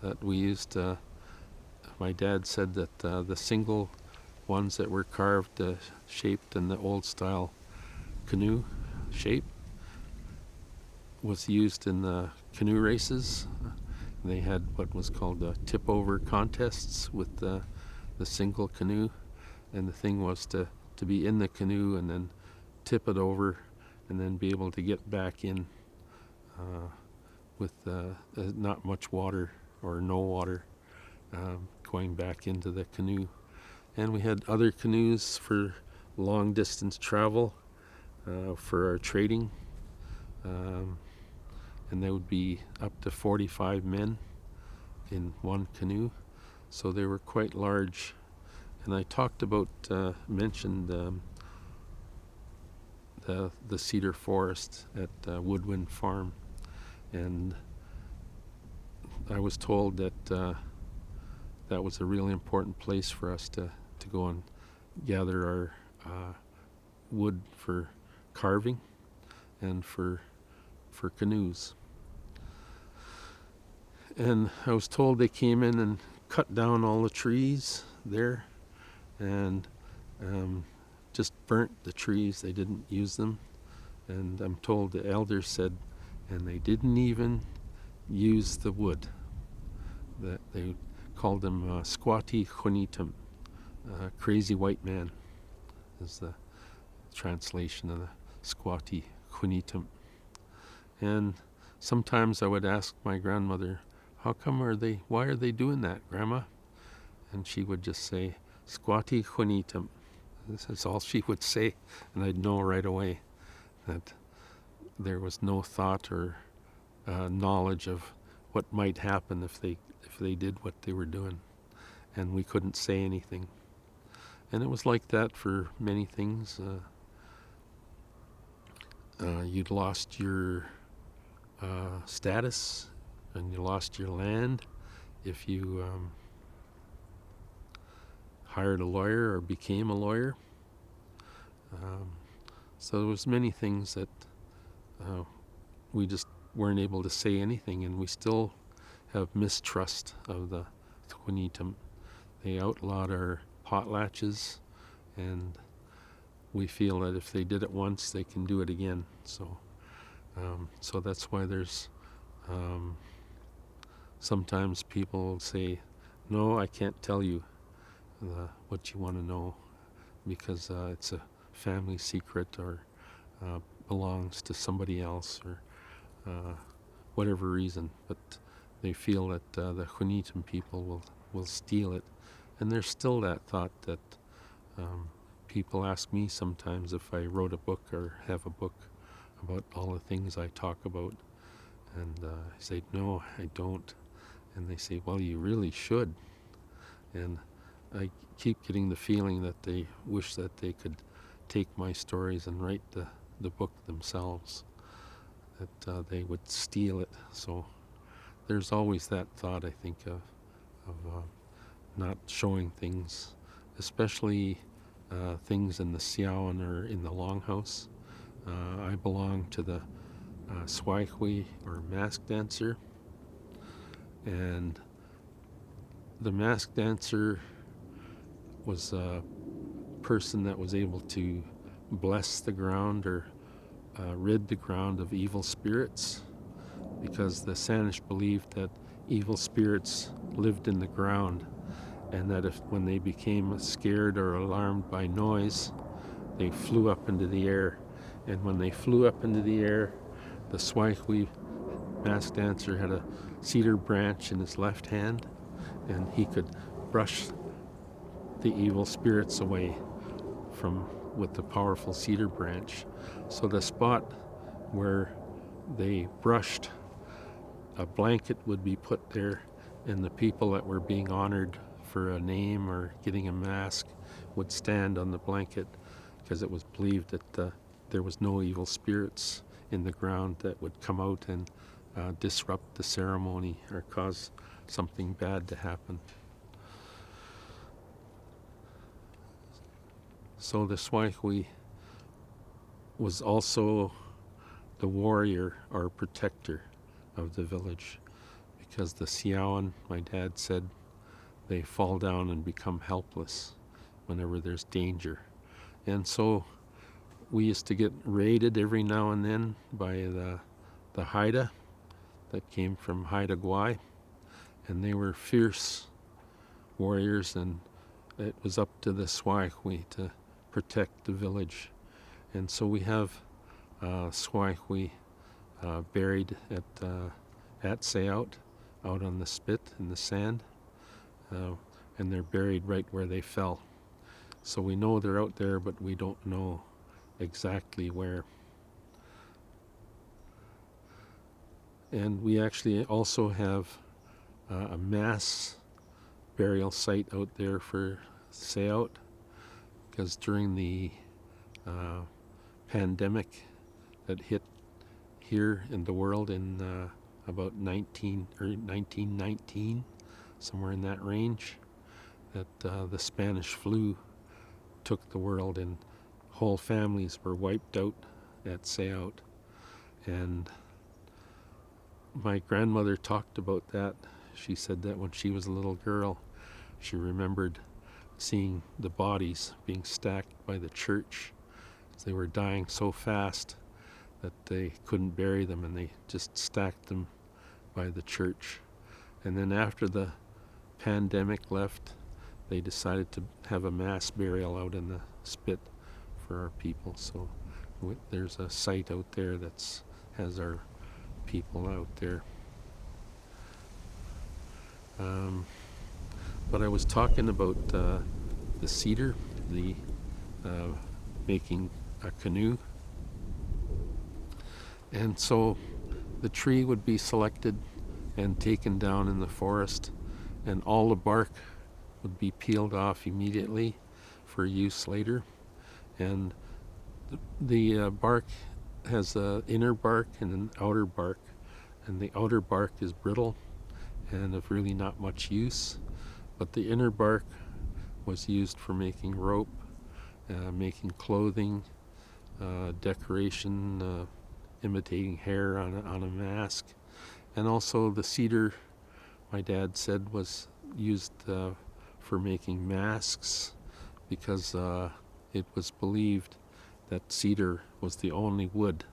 that we used. My dad said that the single ones that were carved, shaped in the old style canoe shape, was used in the canoe races. They had what was called tip over contests with the single canoe, and the thing was to be in the canoe and then tip it over and then be able to get back in with not much water or no water, going back into the canoe. And we had other canoes for long distance travel, for our trading, and there would be up to 45 men in one canoe, so they were quite large. And I mentioned the cedar forest at Woodwind Farm, and I was told that that was a really important place for us to go and gather our wood for carving and for canoes. And I was told they came in and cut down all the trees there and just burnt the trees. They didn't use them. And I'm told the elders said, and they didn't even use the wood. That they called them squatty chunitum, crazy white man is the translation of the squatty chunitum. And sometimes I would ask my grandmother, why are they doing that, Grandma? And she would just say, squatty chunitum. This is all she would say, and I'd know right away that there was no thought or knowledge of what might happen if they did what they were doing, and we couldn't say anything. And it was like that for many things. You'd lost your status, and you lost your land if you hired a lawyer or became a lawyer. So there was many things that we just weren't able to say anything, and we still have mistrust of the Quinitum. They outlawed our potlatches, and we feel that if they did it once, they can do it again. So that's why there's sometimes people say, no, I can't tell you what you want to know, because it's a family secret, or belongs to somebody else, or whatever reason. But they feel that the Quinitum people will steal it. And there's still that thought that people ask me sometimes if I wrote a book or have a book about all the things I talk about. And I say, no, I don't. And they say, well, you really should. And I keep getting the feeling that they wish that they could take my stories and write the book themselves, that they would steal it. So there's always that thought, I think, of not showing things, especially things in the Sέως or in the Longhouse. I belong to the S渥ÁUTW, or mask dancer, and the mask dancer was a person that was able to bless the ground, or rid the ground of evil spirits, because the Sanish believed that evil spirits lived in the ground, and that when they became scared or alarmed by noise, they flew up into the air. And when they flew up into the air, the S渥ÁUTW mask dancer had a cedar branch in his left hand, and he could brush the evil spirits away with the powerful cedar branch. So the spot where they brushed, a blanket would be put there, and the people that were being honored for a name or getting a mask would stand on the blanket, because it was believed that there was no evil spirits in the ground that would come out and disrupt the ceremony or cause something bad to happen. So the S渥ÁUTW was also the warrior or protector of the village, because the SjöÁUTW, my dad said, they fall down and become helpless whenever there's danger. And so we used to get raided every now and then by the Haida that came from Haida Gwaii, and they were fierce warriors, and it was up to the S渥ÁUTW to protect the village. And so we have S渥ÁUTW buried at SjöÁUTW, out on the spit in the sand, and they're buried right where they fell. So we know they're out there, but we don't know exactly where. And we actually also have a mass burial site out there for SjöÁUTW, because during the pandemic that hit here in the world in about 1919, somewhere in that range, that the Spanish flu took the world, and whole families were wiped out at SjöÁUTW. And my grandmother talked about that. She said that when she was a little girl, she remembered seeing the bodies being stacked by the church. They were dying so fast that they couldn't bury them, and they just stacked them by the church. And then after the pandemic left, they decided to have a mass burial out in the spit for our people. So there's a site out there that has our people out there. But I was talking about the cedar, the making a canoe. And so the tree would be selected and taken down in the forest, and all the bark would be peeled off immediately for use later. And the bark has an inner bark and an outer bark, and the outer bark is brittle and of really not much use, but the inner bark was used for making rope, making clothing, decoration, imitating hair on a mask. And also the cedar, my dad said, was used for making masks because it was believed that cedar was the only wood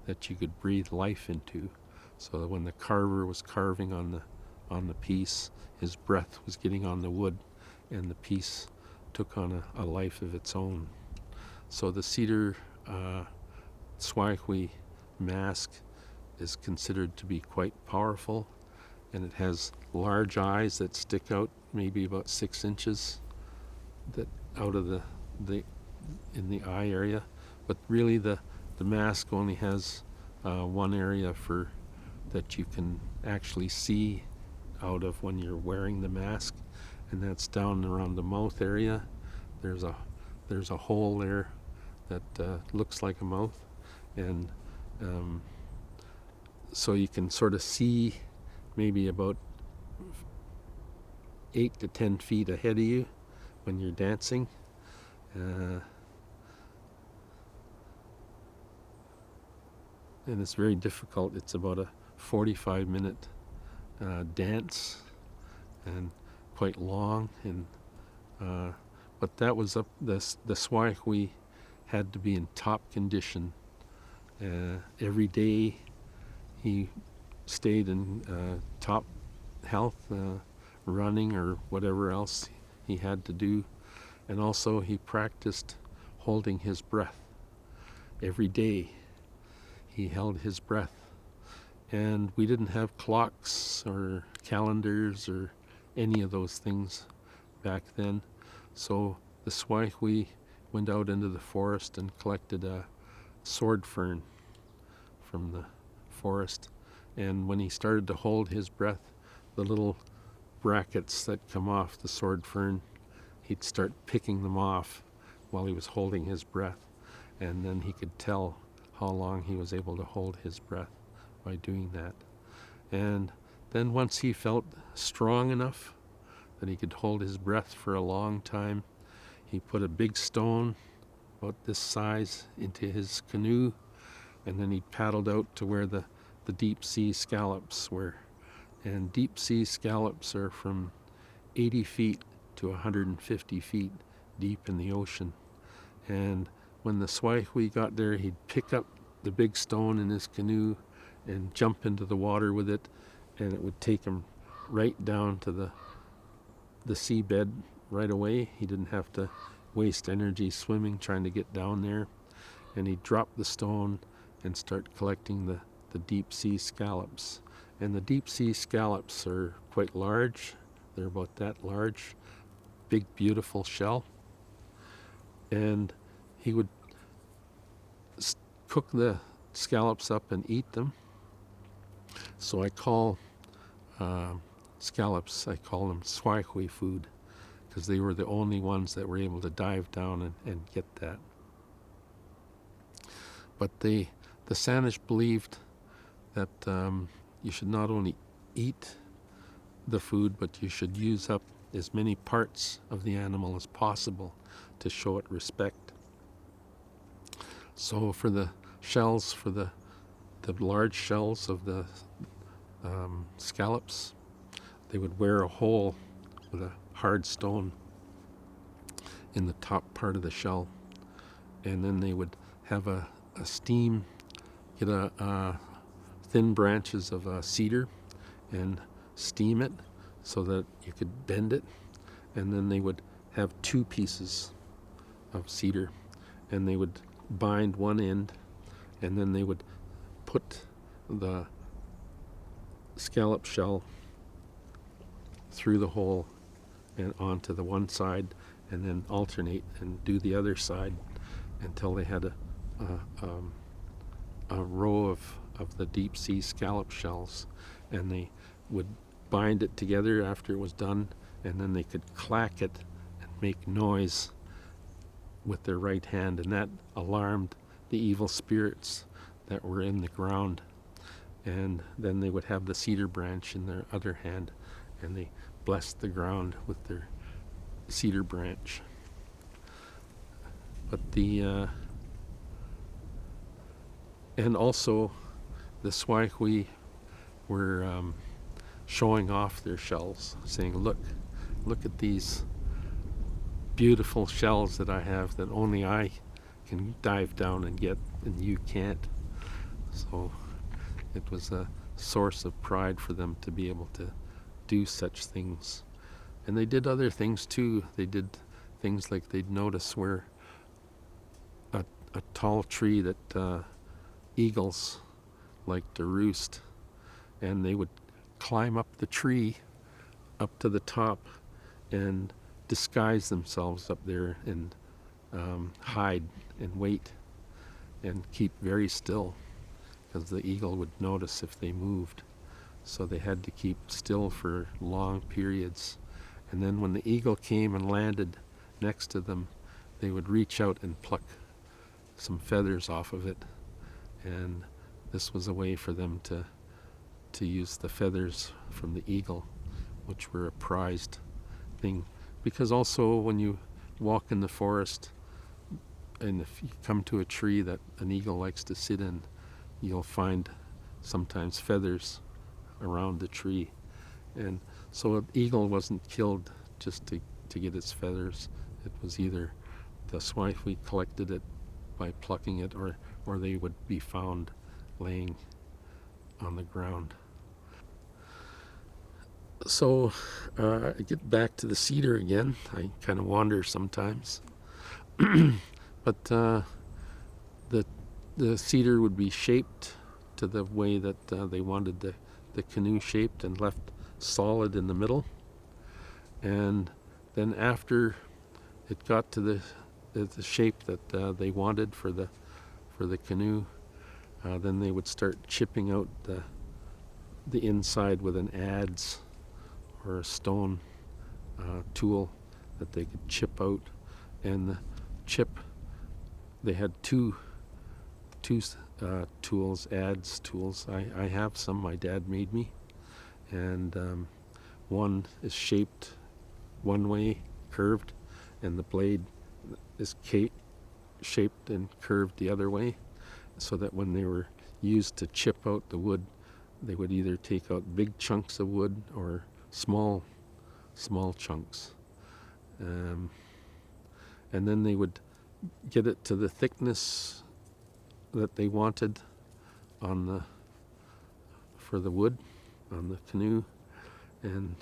that you could breathe life into. So that when the carver was carving on the piece, his breath was getting on the wood, and the piece took on a life of its own. So the cedar S渥ÁUTW mask is considered to be quite powerful, and it has large eyes that stick out maybe about 6 inches that out of in the eye area. But really the mask only has one area that you can actually see out of when you're wearing the mask, and that's down around the mouth area. There's a hole there that looks like a mouth, and so you can sort of see maybe about 8 to 10 feet ahead of you when you're dancing. And it's very difficult. It's about a 45-minute dance, and quite long. And but that was up. The S渥ÁUTW had to be in top condition. Every day he stayed in top health, running or whatever else he had to do. And also he practiced holding his breath. Every day he held his breath. And we didn't have clocks or calendars or any of those things back then. So the S渥ÁUTW went out into the forest and collected a sword fern from the forest. And when he started to hold his breath, the little brackets that come off the sword fern, he'd start picking them off while he was holding his breath. And then he could tell how long he was able to hold his breath by doing that. And then once he felt strong enough that he could hold his breath for a long time, he put a big stone about this size into his canoe, and then he paddled out to where the deep sea scallops were. And deep sea scallops are from 80 feet to 150 feet deep in the ocean. And when the S渥ÁUTW got there, he'd pick up the big stone in his canoe and jump into the water with it, and it would take him right down to the seabed right away. He didn't have to waste energy swimming trying to get down there. And he'd drop the stone and start collecting the deep sea scallops. And the deep sea scallops are quite large. They're about that large, big, beautiful shell. And he would cook the scallops up and eat them. So I call scallops, I call them S渥ÁUTW food, because they were the only ones that were able to dive down and get that. But the Saanich believed that you should not only eat the food, but you should use up as many parts of the animal as possible to show it respect. So for the shells, for the large shells of the scallops, they would wear a hole with a hard stone in the top part of the shell, and then they would have a steam, get thin branches of cedar and steam it so that you could bend it, and then they would have 2 pieces of cedar, and they would bind one end, and then they would put the scallop shell through the hole and onto the one side, and then alternate and do the other side until they had a row of the deep sea scallop shells. And they would bind it together after it was done, and then they could clack it and make noise with their right hand, and that alarmed the evil spirits that were in the ground. And then they would have the cedar branch in their other hand, and they blessed the ground with their cedar branch. But And also, the S渥ÁUTW were showing off their shells, saying, look at these beautiful shells that I have that only I can dive down and get, and you can't. So it was a source of pride for them to be able to do such things. And they did other things too. They did things like they'd notice where a tall tree that eagles like to roost, and they would climb up the tree up to the top and disguise themselves up there and hide and wait and keep very still, because the eagle would notice if they moved. So they had to keep still for long periods. And then when the eagle came and landed next to them, they would reach out and pluck some feathers off of it. And this was a way for them to use the feathers from the eagle, which were a prized thing. Because also when you walk in the forest, and if you come to a tree that an eagle likes to sit in, you'll find sometimes feathers around the tree. And so an eagle wasn't killed just to get its feathers. It was either the S渥ÁUTW collected it by plucking it, or they would be found laying on the ground. So I get back to the cedar again. I kind of wander sometimes. But the cedar would be shaped to the way that they wanted the canoe shaped, and left solid in the middle. And then after it got to the shape that they wanted for the canoe, then they would start chipping out the inside with an adze or a stone tool that they could chip out. And the chip, they had two tools, adze tools. I have some, my dad made me. And one is shaped one way, curved, and the blade is shaped and curved the other way, so that when they were used to chip out the wood, they would either take out big chunks of wood or small chunks. And then they would get it to the thickness that they wanted for the wood on the canoe, and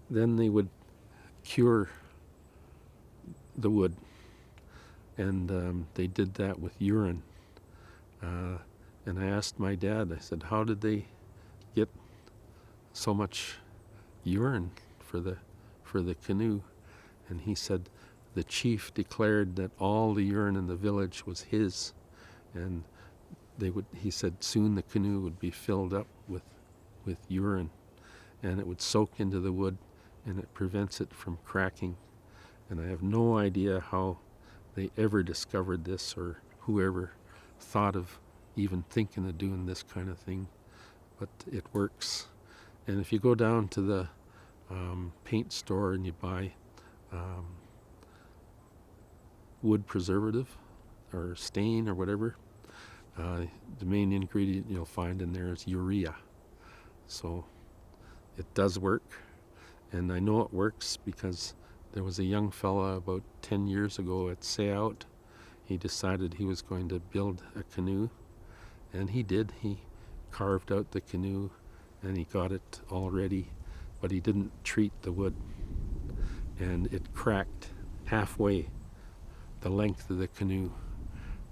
then they would cure the wood, and they did that with urine. And I asked my dad, I said, how did they get so much urine for the canoe? And he said the chief declared that all the urine in the village was his, and he said soon the canoe would be filled up with urine, and it would soak into the wood, and it prevents it from cracking. And I have no idea how they ever discovered this, or whoever thought of even thinking of doing this kind of thing, but it works. And if you go down to the paint store and you buy wood preservative or stain or whatever, the main ingredient you'll find in there is urea. So it does work, and I know it works because there was a young fella about 10 years ago at Sέως. He decided he was going to build a canoe, and he did. He carved out the canoe and he got it all ready, but he didn't treat the wood, and it cracked halfway the length of the canoe,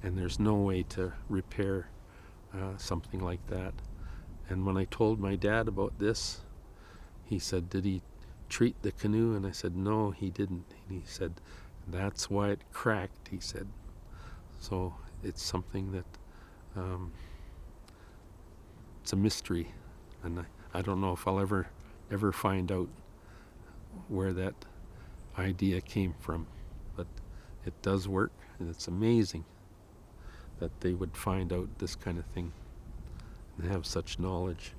and there's no way to repair something like that. And when I told my dad about this, he said, did he treat the canoe? And I said, no, he didn't. And he said, that's why it cracked, he said. So it's something that it's a mystery, and I don't know if I'll ever find out where that idea came from, but it does work, and it's amazing that they would find out this kind of thing and have such knowledge.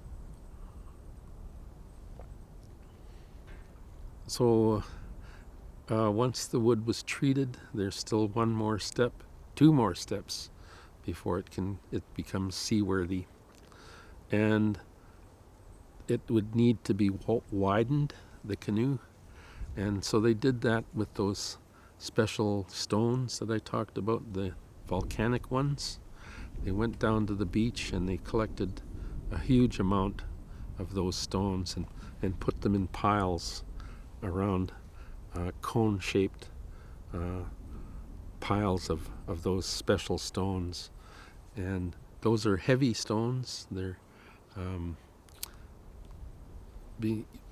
So once the wood was treated, there's still one more step 2 more steps before it becomes seaworthy. And it would need to be widened, the canoe. And so they did that with those special stones that I talked about, the volcanic ones. They went down to the beach and they collected a huge amount of those stones and put them in piles around cone-shaped piles of those special stones. And those are heavy stones.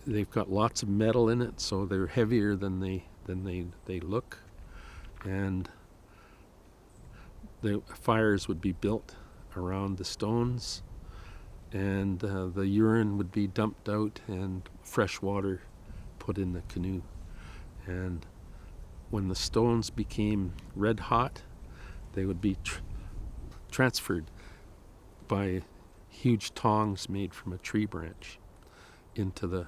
They've got lots of metal in it, so they're heavier than they look. And the fires would be built around the stones, and the urine would be dumped out and fresh water put in the canoe. And when the stones became red hot, they would be transferred by huge tongs made from a tree branch into the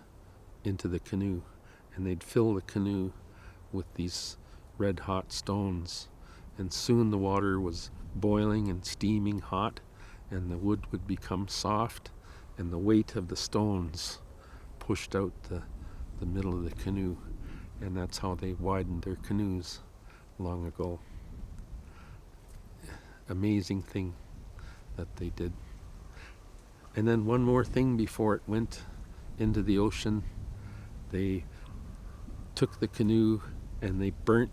canoe, and they'd fill the canoe with these red hot stones, and soon the water was boiling and steaming hot, and the wood would become soft, and the weight of the stones pushed out the middle of the canoe. And that's how they widened their canoes long ago. Amazing thing that they did. And then one more thing before it went into the ocean. They took the canoe and they burnt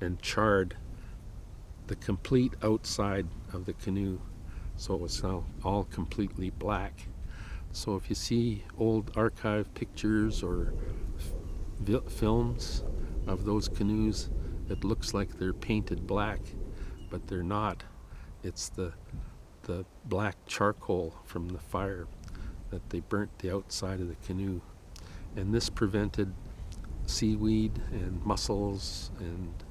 and charred the complete outside of the canoe, so it was all completely black. So if you see old archive pictures or films of those canoes, it looks like they're painted black, but they're not. It's the black charcoal from the fire that they burnt the outside of the canoe. And this prevented seaweed and mussels and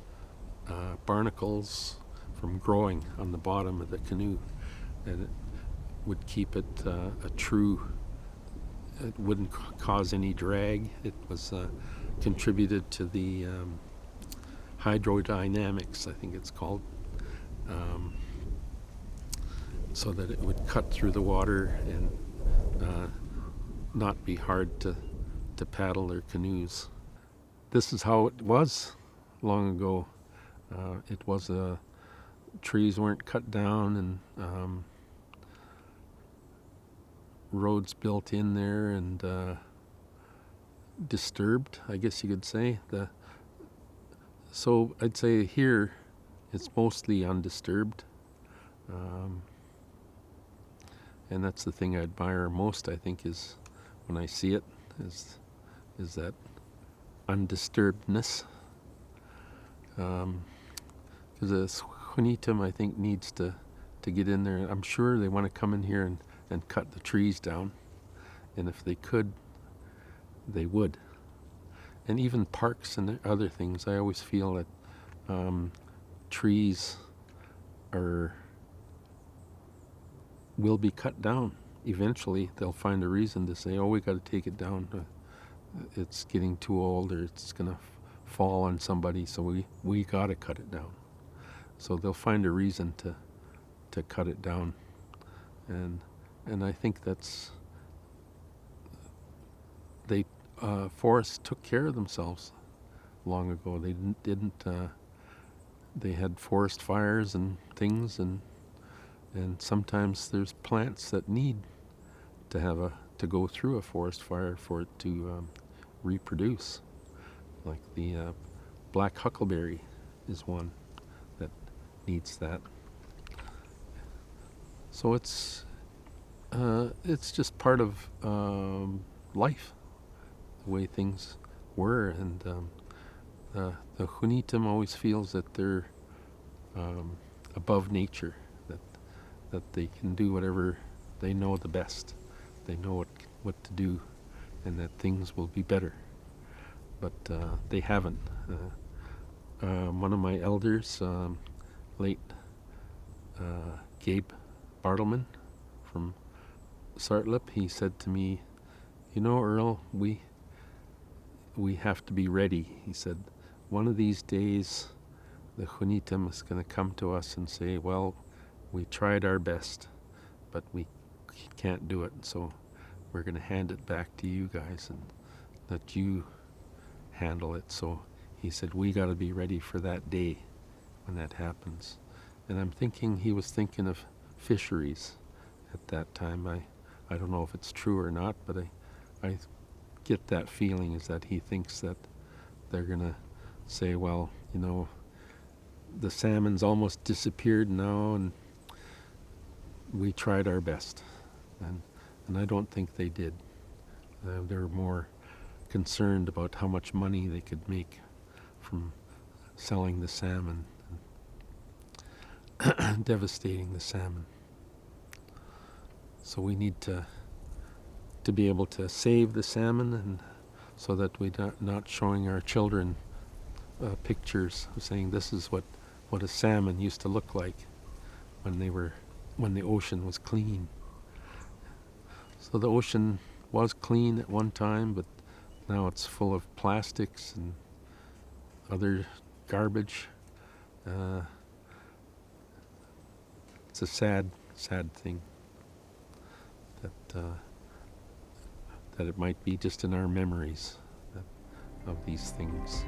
barnacles from growing on the bottom of the canoe, and it would keep it it wouldn't cause any drag. It was contributed to the hydrodynamics, I think it's called, so that it would cut through the water and not be hard to paddle their canoes. This is how it was long ago. It was trees weren't cut down, and roads built in there, and disturbed, I guess you could say. So I'd say here it's mostly undisturbed, and that's the thing I admire most, I think, is when I see it, is that undisturbedness. Because the SÄUTW, I think, needs to get in there. I'm sure they want to come in here and cut the trees down, and if they could, they would. And even parks and other things, I always feel that trees will be cut down. Eventually they'll find a reason to say, oh, we got to take it down. It's getting too old, or it's going to fall on somebody, so we got to cut it down. So they'll find a reason to cut it down. And I think that's, forests took care of themselves long ago. They didn't they had forest fires and things, and sometimes there's plants that need to go through a forest fire for it to reproduce. Like the black huckleberry is one that needs that. So it's just part of life, the way things were, and the SÄUTW always feels that they're above nature, that they can do whatever they know the best. They know what to do, and that things will be better. But they haven't. One of my elders, late Gabe Bartleman from SÄUTW, he said to me, you know, Earl, we have to be ready. He said, one of these days the Junitim is going to come to us and say, well, we tried our best, but we can't do it, so we're going to hand it back to you guys and let you handle it. So he said, we got to be ready for that day when that happens. And I'm thinking he was thinking of fisheries at that time. I don't know if it's true or not, but I get that feeling is that he thinks that they're going to say, well, you know, the salmon's almost disappeared now, and we tried our best. And I don't think they did. They were more concerned about how much money they could make from selling the salmon and devastating the salmon. So we need to be able to save the salmon, and so that we're not showing our children pictures saying this is what a salmon used to look like when the ocean was clean. So the ocean was clean at one time, but now it's full of plastics and other garbage. It's a sad thing that it might be just in our memories of these things.